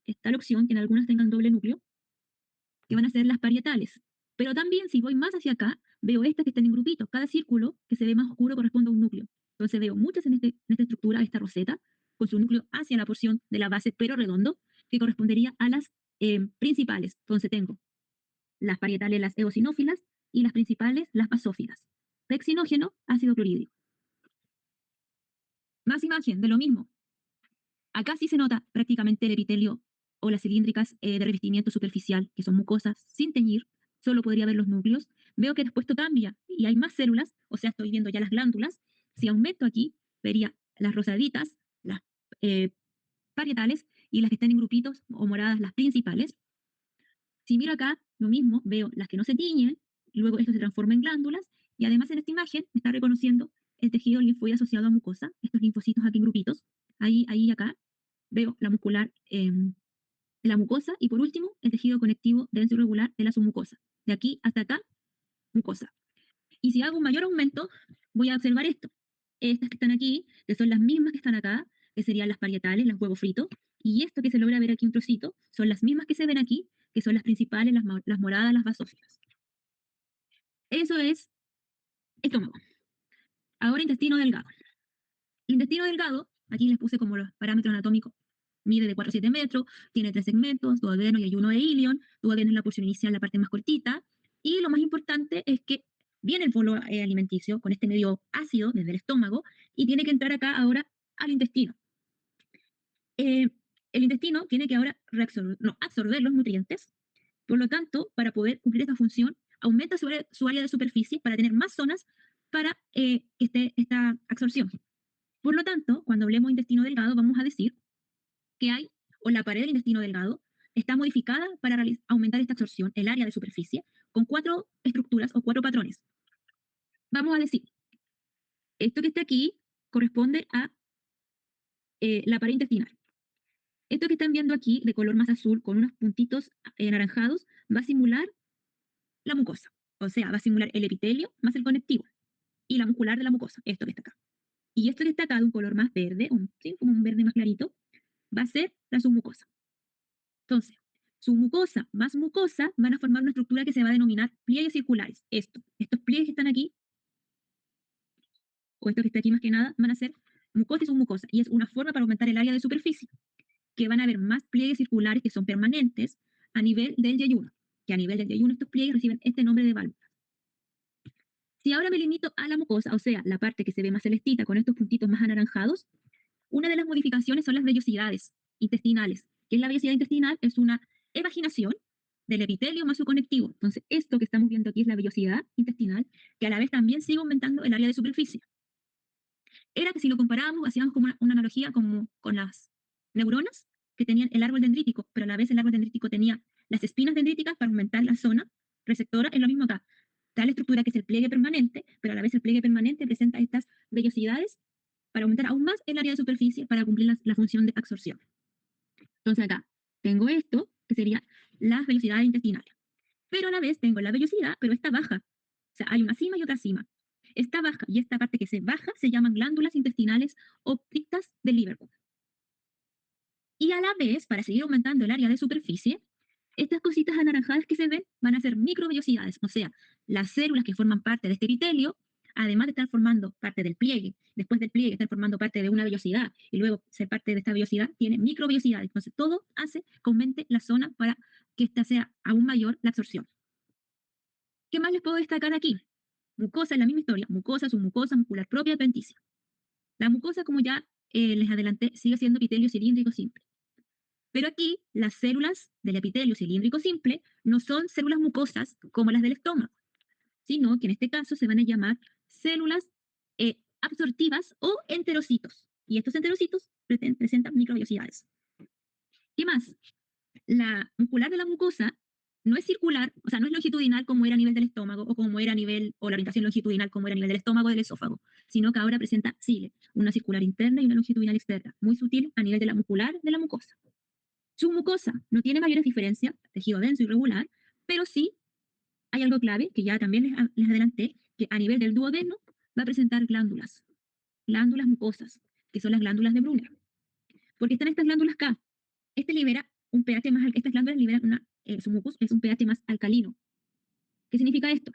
está la opción que en algunas tengan doble núcleo, que van a ser las parietales. Pero también si voy más hacia acá, veo estas que están en grupitos. Cada círculo que se ve más oscuro corresponde a un núcleo. Entonces veo muchas en esta estructura, esta roseta, con su núcleo hacia la porción de la base, pero redondo, que correspondería a las principales. Entonces tengo las parietales, las eosinófilas, y las principales, las basófilas. Pexinógeno, ácido clorhídrico. Más imagen de lo mismo. Acá sí se nota prácticamente el epitelio o las cilíndricas de revestimiento superficial, que son mucosas, sin teñir, solo podría ver los núcleos. Veo que después esto cambia y hay más células, o sea, estoy viendo ya las glándulas. Si aumento aquí, vería las rosaditas, las eh, parietales y las que están en grupitos o moradas, las principales. Si miro acá, lo mismo, veo las que no se tiñen, luego esto se transforma en glándulas, y además en esta imagen me está reconociendo el tejido linfoide asociado a mucosa, estos linfocitos aquí en grupitos, ahí y acá, veo la muscular de la mucosa, y por último, el tejido conectivo denso irregular de la submucosa. De aquí hasta acá, mucosa. Y si hago un mayor aumento, voy a observar esto. Estas que están aquí, que son las mismas que están acá, que serían las parietales, los huevos fritos, y esto que se logra ver aquí un trocito, son las mismas que se ven aquí, que son las principales, las moradas, las basófilas. Eso es estómago. Ahora intestino delgado. El intestino delgado, aquí les puse como los parámetros anatómicos, mide de 4 a 7 metros, tiene 3 segmentos, duodeno y ayuno de ilion, duodeno es la porción inicial, la parte más cortita, y lo más importante es que viene el bolo alimenticio con este medio ácido desde el estómago y tiene que entrar acá ahora al intestino. El intestino tiene que ahora absorber los nutrientes, por lo tanto, para poder cumplir esta función, aumenta su área de superficie para tener más zonas para que esté esta absorción. Por lo tanto, cuando hablemos de intestino delgado, vamos a decir que hay, o la pared del intestino delgado, está modificada para aumentar esta absorción, el área de superficie, con 4 estructuras o 4 patrones. Vamos a decir, esto que está aquí corresponde a la pared intestinal. Esto que están viendo aquí, de color más azul, con unos puntitos anaranjados, va a simular la mucosa. O sea, va a simular el epitelio más el conectivo y la muscular de la mucosa, esto que está acá. Y esto que está acá de un color más verde, ¿sí? Como un verde más clarito, va a ser la submucosa. Entonces, submucosa más mucosa van a formar una estructura que se va a denominar pliegues circulares. Estos pliegues que están aquí, o esto que está aquí más que nada, van a ser mucosa y submucosa. Y es una forma para aumentar el área de superficie, que van a haber más pliegues circulares que son permanentes, a nivel del yeyuno, que a nivel del yeyuno estos pliegues reciben este nombre de válvula. Si ahora me limito a la mucosa, o sea, la parte que se ve más celestita con estos puntitos más anaranjados, una de las modificaciones son las vellosidades intestinales. ¿Qué es la vellosidad intestinal? Es una evaginación del epitelio más su conectivo. Entonces, esto que estamos viendo aquí es la vellosidad intestinal, que a la vez también sigue aumentando el área de superficie. Era que si lo comparábamos, hacíamos como una analogía como con las neuronas que tenían el árbol dendrítico, pero a la vez el árbol dendrítico tenía las espinas dendríticas para aumentar la zona receptora. Es lo mismo acá. Tal estructura que es el pliegue permanente, pero a la vez el pliegue permanente presenta estas vellosidades para aumentar aún más el área de superficie para cumplir la función de absorción. Entonces acá tengo esto, que sería las vellosidades intestinales. Pero a la vez tengo la vellosidad, pero esta baja. O sea, hay una cima y otra cima. Esta baja y esta parte que se baja se llaman glándulas intestinales o criptas del Liverpool. Y a la vez, para seguir aumentando el área de superficie, estas cositas anaranjadas que se ven van a ser microvellosidades, o sea, las células que forman parte de este epitelio, además de estar formando parte del pliegue, después del pliegue están formando parte de una vellosidad y luego ser parte de esta vellosidad, tiene microvellosidades. Entonces, todo hace que aumente la zona para que esta sea aún mayor la absorción. ¿Qué más les puedo destacar aquí? Mucosa es la misma historia, mucosa, submucosa, muscular propia, adventicia. La mucosa, como ya les adelanté, sigue siendo epitelio cilíndrico simple. Pero aquí las células del epitelio cilíndrico simple no son células mucosas como las del estómago, sino que en este caso se van a llamar células absortivas o enterocitos. Y estos enterocitos presentan microvellosidades. ¿Qué más? La muscular de la mucosa no es circular, o sea, no es longitudinal como era a nivel del estómago o como era a nivel, o la orientación longitudinal como era a nivel del estómago o del esófago, sino que ahora presenta cile, una circular interna y una longitudinal externa, muy sutil a nivel de la muscular de la mucosa. Su mucosa no tiene mayores diferencias, tejido denso y regular, pero sí hay algo clave que ya también les adelanté, que a nivel del duodeno va a presentar glándulas mucosas, que son las glándulas de Brunner. Porque están estas glándulas acá. Este libera un pH más, estas glándulas liberan su mucus es un pH más alcalino. ¿Qué significa esto?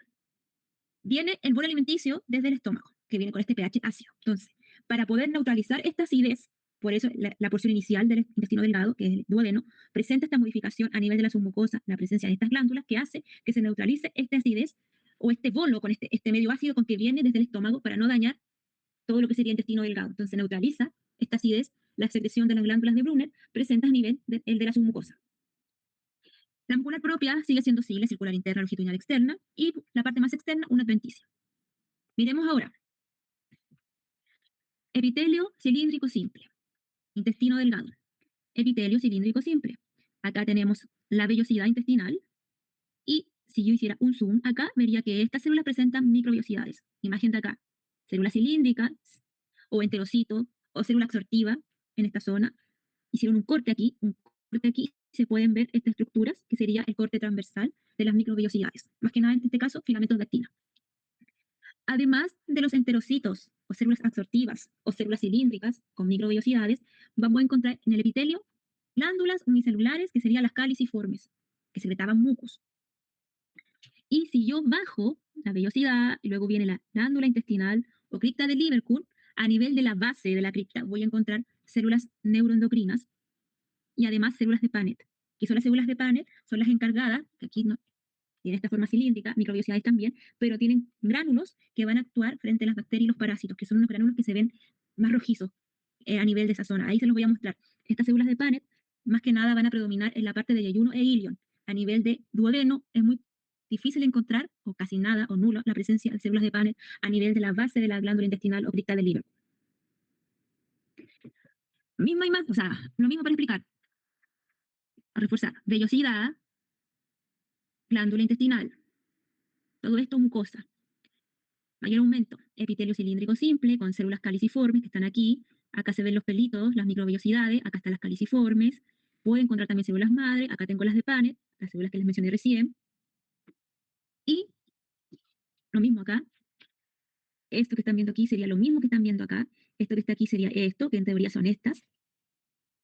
Viene el bolo alimenticio desde el estómago, que viene con este pH ácido. Entonces, para poder neutralizar esta acidez, por eso la porción inicial del intestino delgado, que es el duodeno, presenta esta modificación a nivel de la submucosa, la presencia de estas glándulas, que hace que se neutralice esta acidez o este bolo con este medio ácido con que viene desde el estómago para no dañar todo lo que sería intestino delgado. Entonces, neutraliza esta acidez, la secreción de las glándulas de Brunner presenta a nivel el de la submucosa. La muscular propia sigue siendo sigla circular interna, longitudinal externa, y la parte más externa, una adventicia. Miremos ahora. Epitelio cilíndrico simple, intestino delgado. Epitelio cilíndrico simple. Acá tenemos la vellosidad intestinal y si yo hiciera un zoom acá, vería que estas células presentan microvellosidades. Imagen de acá, célula cilíndrica o enterocito o célula absortiva en esta zona. Hicieron un corte aquí, se pueden ver estas estructuras, que sería el corte transversal de las microvellosidades. Más que nada en este caso, filamentos de actina. Además de los enterocitos o células absortivas o células cilíndricas con microvellosidades, vamos a encontrar en el epitelio glándulas unicelulares que serían las caliciformes, que secretaban mucus. Y si yo bajo la vellosidad y luego viene la glándula intestinal o cripta de Liverpool, a nivel de la base de la cripta voy a encontrar células neuroendocrinas y además células de Paneth, que son las células de Paneth, son las encargadas, que aquí no, tiene esta forma cilíndrica, microvellosidades también, pero tienen gránulos que van a actuar frente a las bacterias y los parásitos, que son unos gránulos que se ven más rojizos a nivel de esa zona. Ahí se los voy a mostrar. Estas células de Paneth, más que nada, van a predominar en la parte de yeyuno e ilion. A nivel de duodeno es muy difícil encontrar, o casi nada, o nulo, la presencia de células de Paneth a nivel de la base de la glándula intestinal o cripta del liver. Misma imagen, o sea, lo mismo para explicar. A reforzar. Vellosidad, glándula intestinal. Todo esto mucosa. Mayor aumento, epitelio cilíndrico simple con células caliciformes que están aquí. Acá se ven los pelitos, las microvellosidades, acá están las caliciformes. Puedo encontrar también células madre, acá tengo las de Paneth, las células que les mencioné recién. Y lo mismo acá. Esto que están viendo aquí sería lo mismo que están viendo acá. Esto que está aquí sería esto, que en teoría son estas.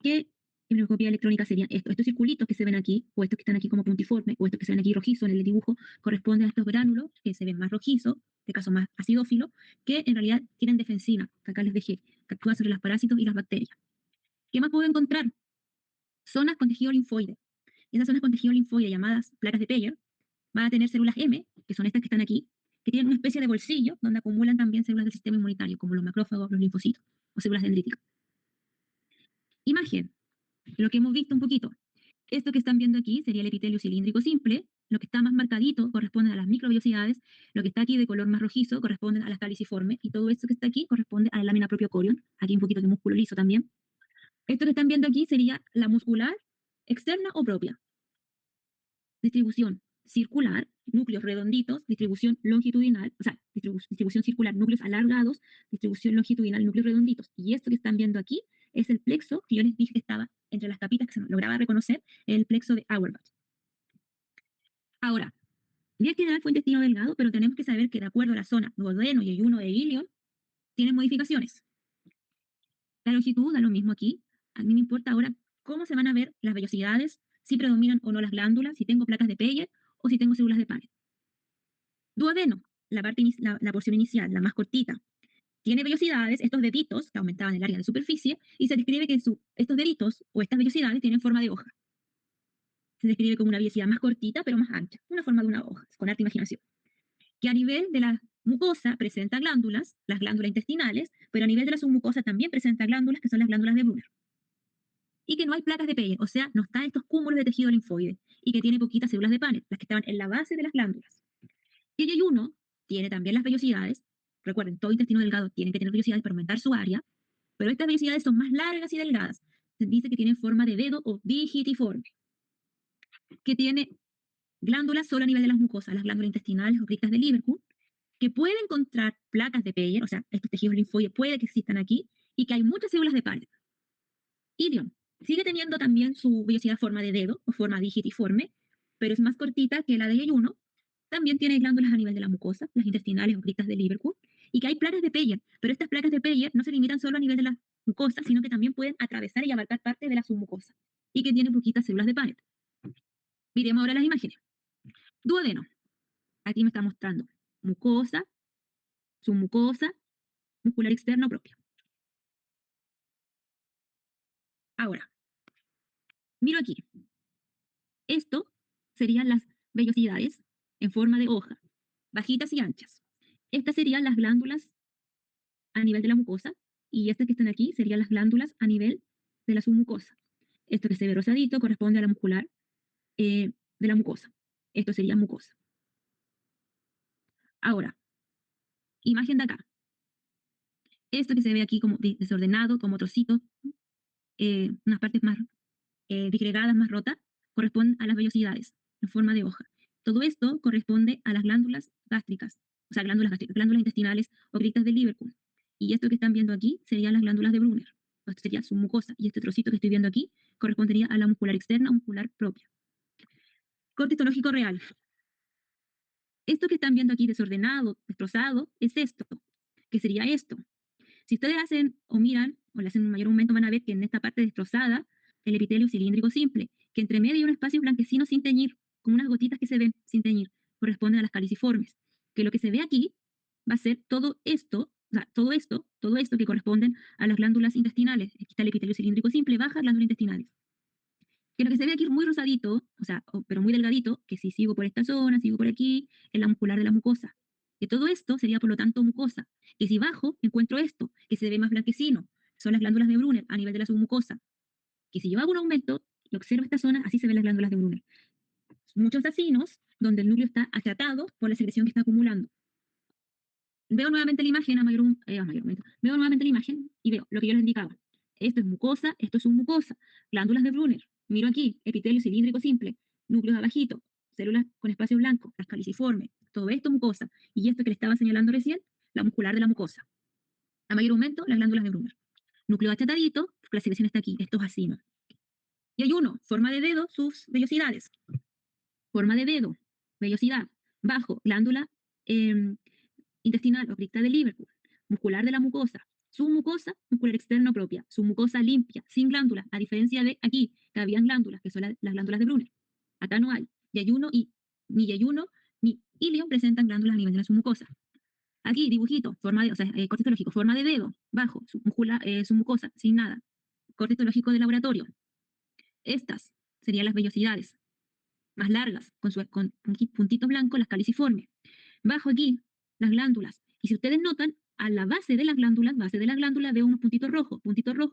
Que en microscopía electrónica serían esto. Estos circulitos que se ven aquí, o estos que están aquí como puntiforme, o estos que se ven aquí rojizos en el dibujo, corresponden a estos gránulos que se ven más rojizos, de caso más acidófilo, que en realidad tienen defensina, que acá les dejé, que actúa sobre los parásitos y las bacterias. ¿Qué más puedo encontrar? Zonas con tejido linfoide. esas zonas con tejido linfoide llamadas placas de Peyer van a tener células M, que son estas que están aquí, que tienen una especie de bolsillo donde acumulan también células del sistema inmunitario, como los macrófagos, los linfocitos o células dendríticas. Imagen, lo que hemos visto un poquito. Esto que están viendo aquí sería el epitelio cilíndrico simple. Lo que está más marcadito corresponde a las microvellosidades. Lo que está aquí de color más rojizo corresponde a las caliciformes. Y todo esto que está aquí corresponde a la lámina propio corion. Aquí un poquito de músculo liso también. Esto que están viendo aquí sería la muscular externa o propia. Distribución circular, núcleos redonditos, distribución longitudinal, o sea, distribución circular, núcleos alargados, distribución longitudinal, núcleos redonditos. Y esto que están viendo aquí es el plexo que yo les dije que estaba entre las capitas que se lograba reconocer, el plexo de Auerbach. Ahora, vía general fue intestino delgado, pero tenemos que saber que de acuerdo a la zona duodeno, yeyuno e ilion, tienen modificaciones. La longitud da lo mismo aquí. A mí me importa ahora cómo se van a ver las vellosidades, si predominan o no las glándulas, si tengo placas de Peyer o si tengo células de Paneth. Duodeno, la porción inicial, la más cortita, tiene vellosidades, estos deditos que aumentaban el área de superficie, y se describe que estos deditos o estas vellosidades tienen forma de hoja. Se describe como una vellosidad más cortita pero más ancha, una forma de una hoja, con harta imaginación. Que a nivel de la mucosa presenta glándulas, las glándulas intestinales, pero a nivel de la submucosa también presenta glándulas que son las glándulas de Brunner. Y que no hay placas de Peyer, o sea, no están estos cúmulos de tejido linfoide, y que tiene poquitas células de Paneth, las que estaban en la base de las glándulas. Y el yeyuno tiene también las vellosidades. Recuerden, todo intestino delgado tiene que tener vellosidades para aumentar su área, pero estas vellosidades son más largas y delgadas. Se dice que tienen forma de dedo o digitiforme, que tiene glándulas solo a nivel de las mucosas, las glándulas intestinales o criptas de Lieberkühn, que puede encontrar placas de Peyer, o sea, estos tejidos linfoides puede que existan aquí, y que hay muchas células de Paneth. Ilion sigue teniendo también su vellosidad forma de dedo o forma digitiforme, pero es más cortita que la de yeyuno. También tiene glándulas a nivel de la mucosa, las intestinales o criptas de Lieberkühn, y que hay placas de Peyer, pero estas placas de Peyer no se limitan solo a nivel de la mucosa, sino que también pueden atravesar y abarcar parte de la submucosa, y que tienen poquitas células de Paneth. Miremos ahora las imágenes. Duodeno. Aquí me está mostrando mucosa, submucosa, muscular externo propio. Ahora, miro aquí. Esto serían las vellosidades en forma de hoja, bajitas y anchas. Estas serían las glándulas a nivel de la mucosa, y estas que están aquí serían las glándulas a nivel de la submucosa. Esto que se ve rosadito corresponde a la muscular de la mucosa. Esto sería mucosa. Ahora, imagen de acá. Esto que se ve aquí como desordenado, como trocitos, unas partes más disgregadas, más rotas, corresponden a las vellosidades en forma de hoja. Todo esto corresponde a las glándulas gástricas, o sea, glándulas intestinales o criptas de Lieberkühn. Y esto que están viendo aquí serían las glándulas de Brunner. Esto sería su mucosa. Y este trocito que estoy viendo aquí correspondería a la muscular externa o muscular propia. Corte histológico real. Esto que están viendo aquí desordenado, destrozado, es esto, que sería esto. Si ustedes hacen o miran o le hacen un mayor aumento, van a ver que en esta parte destrozada, el epitelio cilíndrico simple, que entre medio hay un espacio blanquecino sin teñir, como unas gotitas que se ven sin teñir, corresponden a las caliciformes. Que lo que se ve aquí va a ser todo esto, o sea, todo esto que corresponden a las glándulas intestinales. Aquí está el epitelio cilíndrico simple, bajas glándulas intestinales. Que lo que se ve aquí muy rosadito, o sea, pero muy delgadito, que si sigo por esta zona, sigo por aquí, es la muscular de la mucosa. Que todo esto sería por lo tanto mucosa. Que si bajo, encuentro esto, que se ve más blanquecino, son las glándulas de Brunner a nivel de la submucosa. Que si yo hago un aumento y observo esta zona, así se ven las glándulas de Brunner. Muchos acinos, donde el núcleo está achatado por la secreción que está acumulando. Veo nuevamente la imagen veo nuevamente la imagen y veo lo que yo les indicaba. Esto es mucosa, esto es submucosa, glándulas de Brunner. Miro aquí, epitelio cilíndrico simple, núcleos abajito, células con espacio blanco, las caliciformes, todo esto mucosa. Y esto que le estaba señalando recién, la muscular de la mucosa. A mayor aumento, las glándulas de Brunner. Núcleo achatadito, la secreción está aquí, esto es acino. Y hay uno, forma de dedo, sus vellosidades. Forma de dedo, vellosidad, bajo, glándula intestinal o cripta de Lieberkühn, muscular de la mucosa, submucosa, muscular externo propia, submucosa limpia, sin glándulas, a diferencia de aquí, que habían glándulas, que son las glándulas de Brunner. Acá no hay. Ni yeyuno ni ilion presentan glándulas a nivel de la submucosa. Aquí, dibujito, forma de, o sea, corte histológico, forma de dedo, bajo, submucosa, sin nada. Corte histológico de laboratorio. Estas serían las vellosidades. más largas, con puntitos blancos, las caliciformes. Bajo aquí, las glándulas. Y si ustedes notan, a la base de las glándulas veo unos puntitos rojos,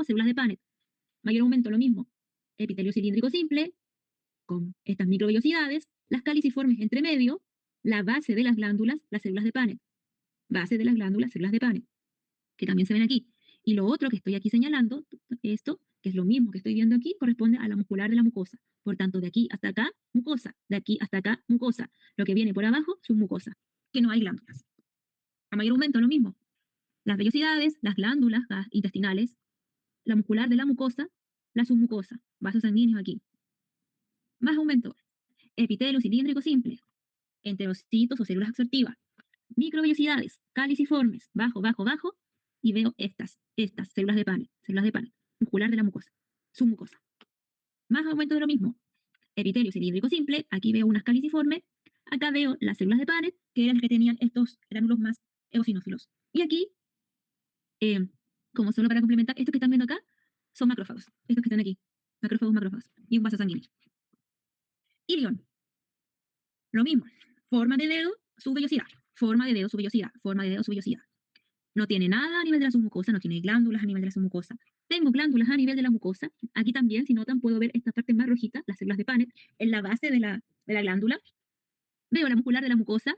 células de Paneth. Mayor aumento, lo mismo. Epitelio cilíndrico simple, con estas microvellosidades, las caliciformes entre medio, la base de las glándulas, las células de Paneth. Base de las glándulas, células de Paneth, que también se ven aquí. Y lo otro que estoy aquí señalando, esto, que es lo mismo que estoy viendo aquí, corresponde a la muscular de la mucosa. Por tanto, de aquí hasta acá, mucosa. De aquí hasta acá, mucosa. Lo que viene por abajo, submucosa. Que no hay glándulas. A mayor aumento, lo mismo. Las vellosidades, las glándulas intestinales, la muscular de la mucosa, la submucosa, vasos sanguíneos aquí. Más aumento, epitelio cilíndrico simple, enterocitos o células absortivas, microvellosidades, caliciformes, bajo, y veo estas células de Paneth, muscular de la mucosa, submucosa. Más aumento de lo mismo, epitelio cilíndrico simple, aquí veo unas caliciformes, acá veo las células de Paneth, que eran las que tenían estos gránulos más eosinófilos. Y aquí, como solo para complementar, estos que están viendo acá son macrófagos, estos que están aquí, macrófagos, y un vaso sanguíneo. Ilion, lo mismo, forma de dedo, subvellosidad, forma de dedo, subvellosidad. No tiene nada a nivel de la submucosa, no tiene glándulas a nivel de la submucosa. Tengo glándulas a nivel de la mucosa. Aquí también, si notan, puedo ver esta parte más rojita, las células de Paneth, en la base de la glándula. Veo la muscular de la mucosa,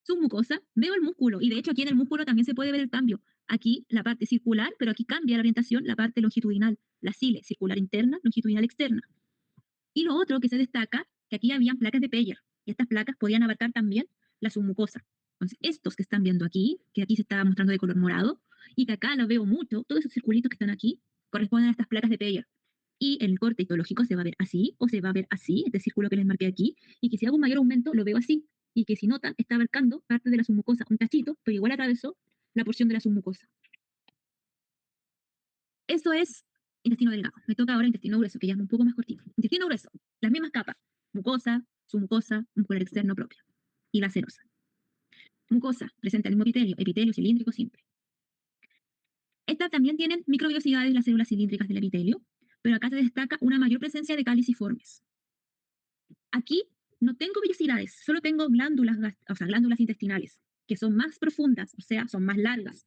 submucosa, veo el músculo. Y de hecho aquí en el músculo también se puede ver el cambio. Aquí la parte circular, pero aquí cambia la orientación, la parte longitudinal, la cile, circular interna, longitudinal externa. Y lo otro que se destaca, que aquí habían placas de Peyer. Y estas placas podían abarcar también la submucosa. Entonces, estos que están viendo aquí, que aquí se está mostrando de color morado, y que acá lo veo mucho, todos esos circulitos que están aquí, corresponden a estas placas de Peyer. Y el corte histológico se va a ver así, o se va a ver así, este círculo que les marqué aquí, y que si hago un mayor aumento, lo veo así. Y que si notan, está abarcando parte de la submucosa, un cachito, pero igual atravesó la porción de la submucosa. Eso es intestino delgado. Me toca ahora intestino grueso, que ya es un poco más cortito. Intestino grueso, las mismas capas, mucosa, submucosa, muscular externo propio, y la serosa. Mucosa, presenta el mismo epitelio cilíndrico simple. Estas también tienen microvellosidades las células cilíndricas del epitelio, pero acá se destaca una mayor presencia de caliciformes. Aquí no tengo vellosidades, solo tengo glándulas, glándulas intestinales, que son más profundas, o sea, son más largas.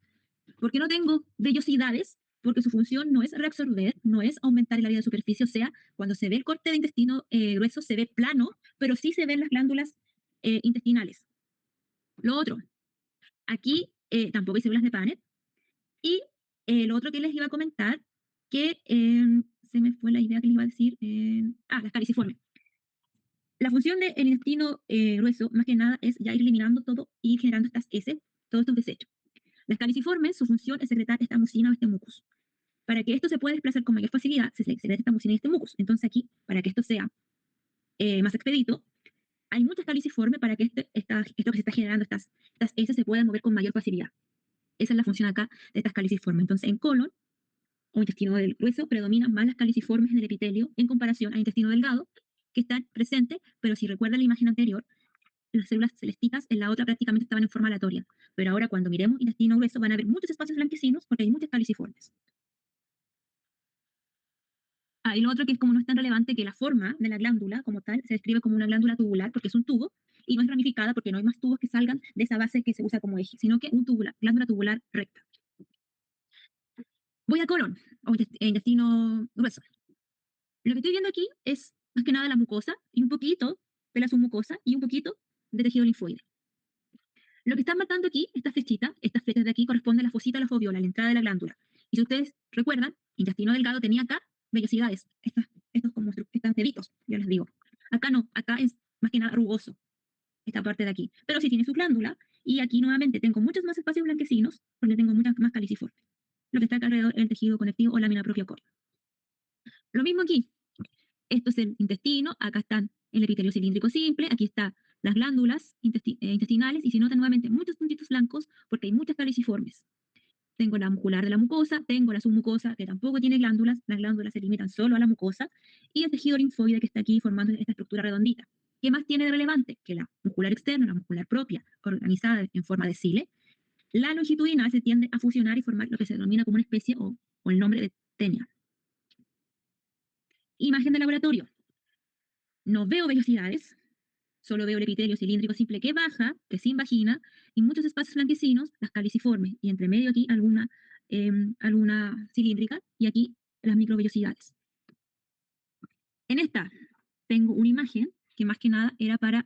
¿Por qué no tengo vellosidades? Porque su función no es reabsorber, no es aumentar el área de superficie, o sea, cuando se ve el corte de intestino grueso se ve plano, pero sí se ven las glándulas intestinales. Lo otro, aquí tampoco hay células de Paneth. Y lo otro que les iba a comentar, que se me fue la idea que les iba a decir, las caliciformes. La función del intestino grueso, más que nada, es ya ir eliminando todo y ir generando estas S, todos estos desechos. Las caliciformes, su función es secretar esta mucina o este mucus. Para que esto se pueda desplazar con mayor facilidad, se secreta esta mucina y este mucus. Entonces aquí, para que esto sea más expedito, hay muchas caliciformes para que esto que se está generando, estas S, se puedan mover con mayor facilidad. Esa es la función acá de estas caliciformes. Entonces, en colon o intestino del grueso predominan más las caliciformes en el epitelio en comparación al intestino delgado, que están presentes, pero si recuerdan la imagen anterior, las células celestitas en la otra prácticamente estaban en forma aleatoria. Pero ahora cuando miremos intestino grueso van a haber muchos espacios blanquecinos porque hay muchas caliciformes. Y lo otro que es como no es tan relevante que la forma de la glándula como tal se describe como una glándula tubular porque es un tubo y no es ramificada porque no hay más tubos que salgan de esa base que se usa como eje, sino que glándula tubular recta. Voy a colon o intestino grueso. Lo que estoy viendo aquí es más que nada la mucosa y un poquito de la submucosa y un poquito de tejido linfoide. Lo que están marcando aquí, estas flechas de aquí, corresponden a la fosita de la foviola, a la entrada de la glándula. Y si ustedes recuerdan, intestino delgado tenía acá vellosidades, estos como estas deditos, yo les digo. Acá no, acá es más que nada rugoso, esta parte de aquí. Pero sí tiene su glándula, y aquí nuevamente tengo muchos más espacios blanquecinos, porque tengo muchas más caliciformes. Lo que está acá alrededor es el tejido conectivo o lámina propiocordia. Lo mismo aquí, esto es el intestino, acá están el epitelio cilíndrico simple, aquí están las glándulas intestinales, y se notan nuevamente muchos puntitos blancos porque hay muchas caliciformes. Tengo la muscular de la mucosa, tengo la submucosa que tampoco tiene glándulas, las glándulas se limitan solo a la mucosa, y el tejido linfoide que está aquí formando esta estructura redondita. ¿Qué más tiene de relevante? Que la muscular externa, la muscular propia, organizada en forma de cile, la longitudinal se tiende a fusionar y formar lo que se denomina como una especie o el nombre de tenia. Imagen de laboratorio. No veo vellosidades, solo veo el epitelio cilíndrico simple que baja, que sin vagina, y muchos espacios blanquecinos, las caliciformes, y entre medio aquí alguna cilíndrica, y aquí las microvellosidades. En esta tengo una imagen que más que nada era para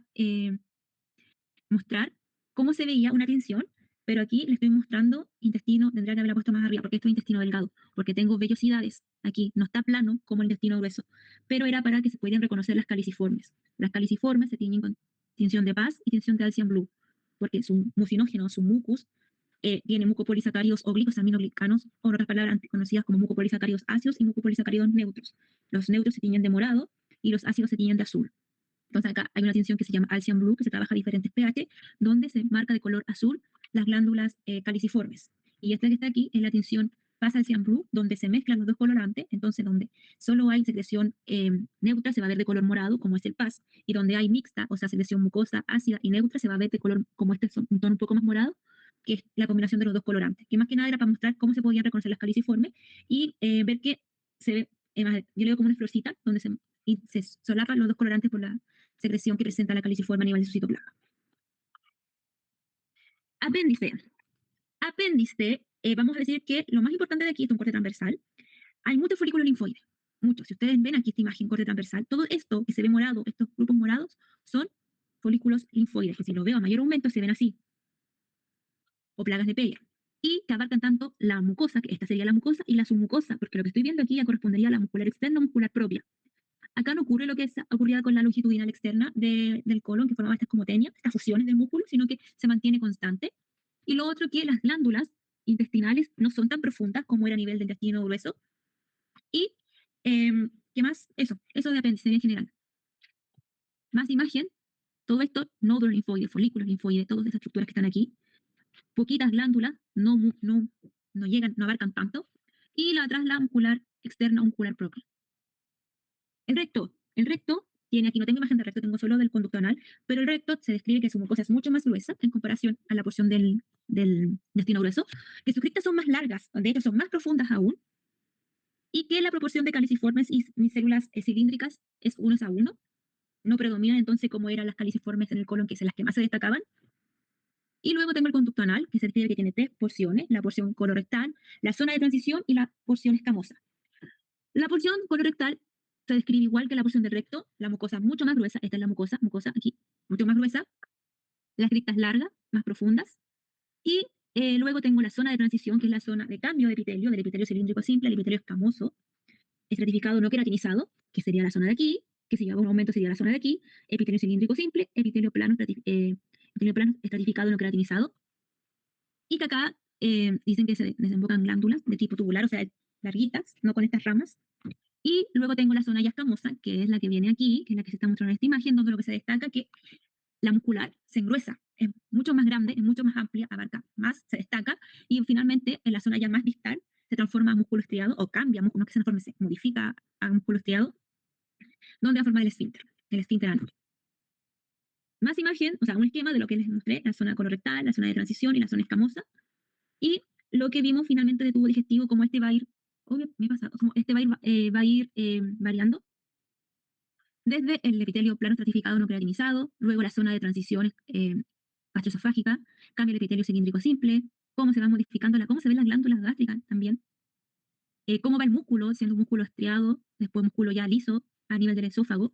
mostrar cómo se veía una tensión, pero aquí le estoy mostrando intestino, tendría que haberla puesto más arriba, porque esto es intestino delgado, porque tengo vellosidades aquí, no está plano como el intestino grueso, pero era para que se pudieran reconocer las caliciformes. Las caliciformes se tiñen con tinción de paz y tinción de Alcian Blue, porque su mucinógeno, su mucus, tiene mucopolisacáridos o glicosaminoglicanos, o en otras palabras conocidas como mucopolisacáridos ácidos y mucopolisacáridos neutros. Los neutros se tiñen de morado y los ácidos se tiñen de azul. Entonces acá hay una tinción que se llama Alcian Blue, que se trabaja a diferentes pH, donde se marca de color azul las glándulas caliciformes. Y esta que está aquí es la tinción Paz Alcian Blue, donde se mezclan los dos colorantes, entonces donde solo hay secreción neutra se va a ver de color morado, como es el Paz, y donde hay mixta, o sea, secreción mucosa, ácida y neutra, se va a ver de color, como este es un tono un poco más morado, que es la combinación de los dos colorantes, que más que nada era para mostrar cómo se podían reconocer las caliciformes y ver que se ve, yo le veo como una florcita, donde se solapan los dos colorantes por la secreción que presenta la caliciforme a nivel de su citoplasma. Apéndice. Apéndice, vamos a decir que lo más importante de aquí es un corte transversal. Hay muchos folículos linfoides, muchos. Si ustedes ven aquí esta imagen, corte transversal, todo esto que se ve morado, estos grupos morados, son folículos linfoides, que si lo veo a mayor aumento se ven así, o plagas de Peyer. Y que abarcan tanto la mucosa, que esta sería la mucosa, y la submucosa, porque lo que estoy viendo aquí ya correspondería a la muscular externa o muscular propia. Acá no ocurre lo que ocurría con la longitudinal externa del colon, que formaba estas como tenias, estas fusiones del músculo, sino que se mantiene constante. Y lo otro que las glándulas intestinales no son tan profundas como era a nivel del intestino grueso. Y, ¿qué más? Eso de apéndice en general. Más imagen, todo esto, nódulos linfoides, folículos linfoides, todas estas estructuras que están aquí. Poquitas glándulas, no llegan, no abarcan tanto. Y la atrás la muscular externa, muscular propia. El recto tiene, aquí no tengo imagen del recto, tengo solo del conducto anal, pero el recto se describe que su mucosa es mucho más gruesa en comparación a la porción del intestino grueso, que sus criptas son más largas, de hecho son más profundas aún, y que la proporción de caliciformes y células cilíndricas es 1:1, no predominan entonces como eran las caliciformes en el colon, que son las que más se destacaban. Y luego tengo el conducto anal, que se describe que tiene 3 porciones, la porción colorectal, la zona de transición y la porción escamosa. La porción colorectal se describe igual que la porción del recto, la mucosa mucho más gruesa, esta es la mucosa aquí, mucho más gruesa, las criptas largas, más profundas, y luego tengo la zona de transición, que es la zona de cambio de epitelio, del epitelio cilíndrico simple al epitelio escamoso, estratificado no queratinizado, que sería la zona de aquí, que si hago un aumento sería la zona de aquí, epitelio cilíndrico simple, epitelio plano estratificado no queratinizado, y que acá dicen que se desembocan glándulas de tipo tubular, o sea, larguitas, no con estas ramas. Y luego tengo la zona ya escamosa, que es la que viene aquí, que es la que se está mostrando en esta imagen, donde lo que se destaca es que la muscular se engruesa, es mucho más grande, es mucho más amplia, abarca más, se destaca, y finalmente en la zona ya más distal se transforma a músculo estriado, o cambia, no que se transforme, se modifica a músculo estriado, donde va a formar el esfínter anal. Más imagen, o sea, un esquema de lo que les mostré, la zona colorectal, la zona de transición y la zona escamosa, y lo que vimos finalmente de tubo digestivo, como este va a ir, obvio, me pasa, como este va a ir variando desde el epitelio plano estratificado no queratinizado, luego la zona de transición gastroesofágica, cambia el epitelio cilíndrico simple, cómo se va modificando, cómo se ven las glándulas gástricas también, cómo va el músculo, siendo un músculo estriado, después músculo ya liso a nivel del esófago,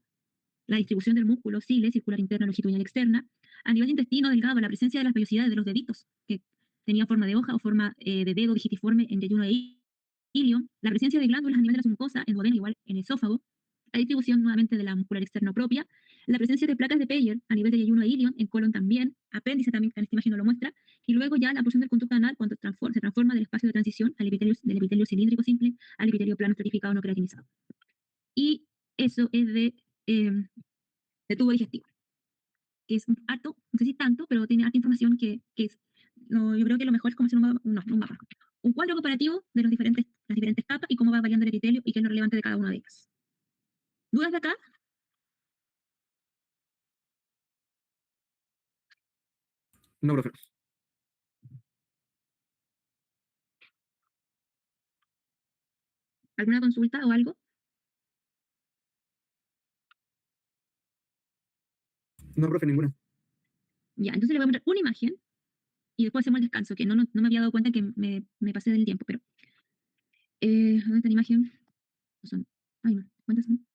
la distribución del músculo, cile, circular interna, longitudinal externa, a nivel de intestino delgado, la presencia de las vellosidades de los deditos, que tenían forma de hoja o forma de dedo digitiforme en yeyuno e ilion, la presencia de glándulas a nivel de la submucosa, en duodeno igual en el esófago, la distribución nuevamente de la muscular externo propia, la presencia de placas de Peyer a nivel de yeyuno e ilion, en colon también, apéndice también, que en esta imagen no lo muestra, y luego ya la porción del conducto anal cuando se transforma del espacio de transición del epitelio cilíndrico simple al epitelio plano estratificado no queratinizado. Y eso es de tubo digestivo, que es harto, no sé si tanto, pero tiene harta información que es, no, yo creo que lo mejor es como hacer un mapa, un cuadro comparativo de las diferentes capas y cómo va variando el epitelio y qué es lo relevante de cada una de ellas. ¿Dudas de acá? No, profe. ¿Alguna consulta o algo? No, profe, ninguna. Ya, entonces le voy a mostrar una imagen y después hacemos el descanso, que no me había dado cuenta que me pasé del tiempo, pero ¿dónde está la imagen? No son, ay no, ¿cuántas son?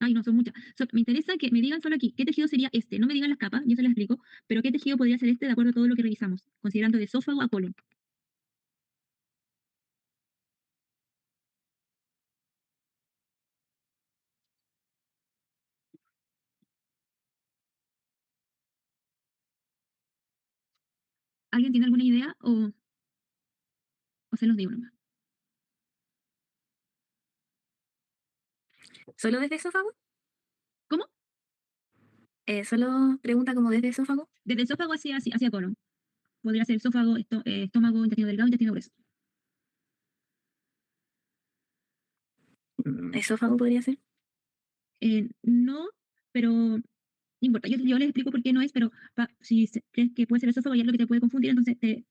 Ay no, son muchas. Me interesa que me digan solo aquí, ¿qué tejido sería este? No me digan las capas, yo se las explico, pero ¿qué tejido podría ser este de acuerdo a todo lo que revisamos, considerando de esófago a colon? ¿Alguien tiene alguna idea o se los digo nomás? ¿Solo desde esófago? ¿Cómo? ¿Solo pregunta como desde esófago? Desde esófago hacia colon. Podría ser esófago, estómago, intestino delgado, intestino grueso. ¿Esófago podría ser? No, pero no importa. Yo les explico por qué no es, pero si crees que puede ser esófago y es lo que te puede confundir, entonces te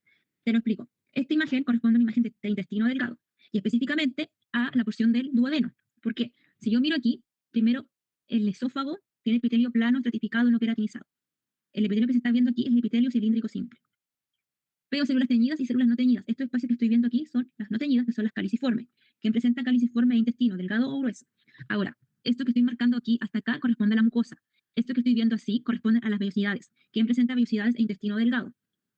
lo explico. Esta imagen corresponde a una imagen de intestino delgado y específicamente a la porción del duodeno. Porque si yo miro aquí, primero el esófago tiene epitelio plano, estratificado, no queratinizado. El epitelio que se está viendo aquí es el epitelio cilíndrico simple. Veo células teñidas y células no teñidas. Estos espacios que estoy viendo aquí son las no teñidas, que son las caliciformes, que presentan caliciforme de intestino, delgado o grueso. Ahora, esto que estoy marcando aquí hasta acá corresponde a la mucosa. Esto que estoy viendo así corresponde a las vellosidades. ¿Quién presenta vellosidades e intestino delgado?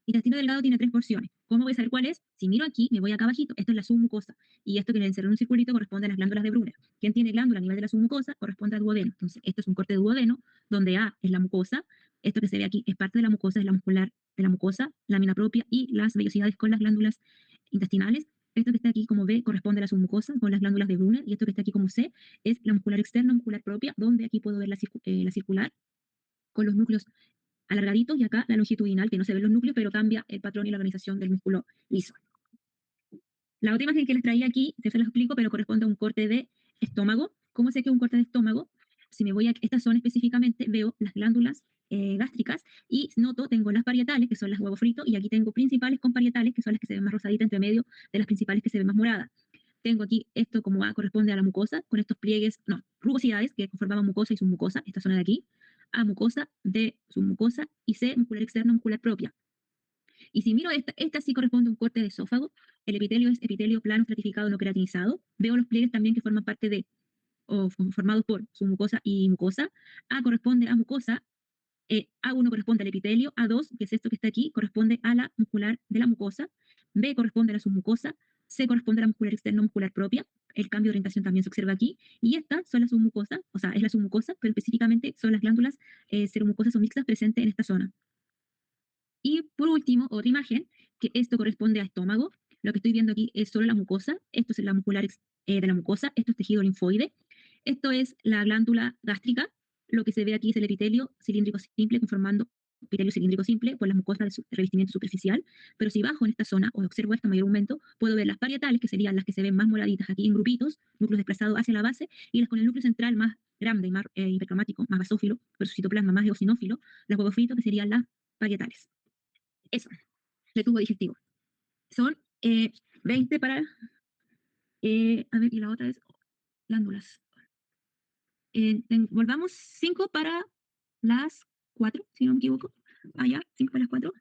Intestino delgado tiene 3 porciones. ¿Cómo voy a saber cuál es? Si miro aquí, me voy acá abajito. Esto es la submucosa. Y esto que le encerré en un circulito corresponde a las glándulas de Brunner. ¿Quién tiene glándula a nivel de la submucosa? Corresponde al duodeno. Entonces, esto es un corte de duodeno, donde A es la mucosa. Esto que se ve aquí es parte de la mucosa, es la muscular de la mucosa, lámina propia y las vellosidades con las glándulas intestinales. Esto que está aquí como B corresponde a la submucosa con las glándulas de Brunner y esto que está aquí como C es la muscular externa, muscular propia, donde aquí puedo ver la circular con los núcleos alargaditos y acá la longitudinal, que no se ven los núcleos, pero cambia el patrón y la organización del músculo liso. La otra imagen que les traía aquí, se las explico, pero corresponde a un corte de estómago. ¿Cómo sé que es un corte de estómago? Si me voy a esta zona específicamente, veo las glándulas gástricas y noto, tengo las parietales, que son las huevos fritos, y aquí tengo principales con parietales, que son las que se ven más rosaditas entre medio de las principales que se ven más moradas. Tengo aquí esto como A corresponde a la mucosa, con estos pliegues, no, rugosidades que conformaban mucosa y submucosa, esta zona de aquí. A mucosa, D submucosa y C muscular externo, muscular propia. Y si miro esta sí corresponde a un corte de esófago. El epitelio es epitelio plano, estratificado, no queratinizado. Veo los pliegues también que forman parte de, o formados por submucosa y mucosa. A corresponde a mucosa. A1 corresponde al epitelio. A2, que es esto que está aquí, corresponde a la muscular de la mucosa. B corresponde a la submucosa. C corresponde a la muscular externa, muscular propia. El cambio de orientación también se observa aquí. Y estas son las submucosas, o sea, es la submucosa, pero específicamente son las glándulas seromucosas o mixtas presentes en esta zona. Y por último, otra imagen, que esto corresponde a estómago. Lo que estoy viendo aquí es solo la mucosa. Esto es la muscular de la mucosa. Esto es tejido linfoide. Esto es la glándula gástrica. Lo que se ve aquí es el epitelio cilíndrico simple conformando epitelio cilíndrico simple por las mucosas de revestimiento superficial. Pero si bajo en esta zona o observo esta mayor aumento, puedo ver las parietales, que serían las que se ven más moraditas aquí en grupitos, núcleos desplazados hacia la base, y las con el núcleo central más grande y más hipercromático, más basófilo, versus citoplasma más eosinófilo, las huevos fritos, que serían las parietales. Eso, de tubo digestivo. Son 20 para, a ver, y la otra es glándulas. Volvamos 5 para las 4, si no me equivoco. Ah, ya, 5 para las 4.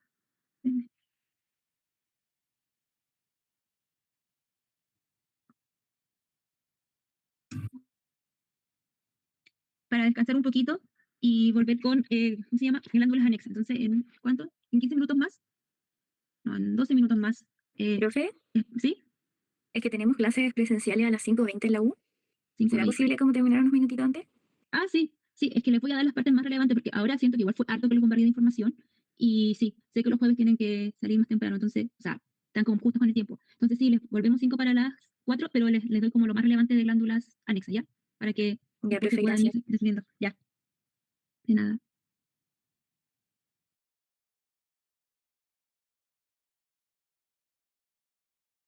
Para descansar un poquito y volver con, ¿cómo se llama? Glándulas anexas. Entonces, ¿en cuánto? ¿En 15 minutos más? No, en 12 minutos más. Profe, ¿Sí? es que tenemos clases presenciales a las 5:20 en la U. ¿Será 5:20. posible como terminar unos minutitos antes? Ah, sí, sí, es que les voy a dar las partes más relevantes porque ahora siento que igual fue harto que les bombardeo de información y sí, sé que los jueves tienen que salir más temprano, entonces, o sea, están como justos con el tiempo. Entonces sí, les volvemos 5 para las 4, pero les doy como lo más relevante de glándulas anexas, ¿ya? Para que Ya, después se profe, puedan ir gracias. decidiendo. Ya, de nada.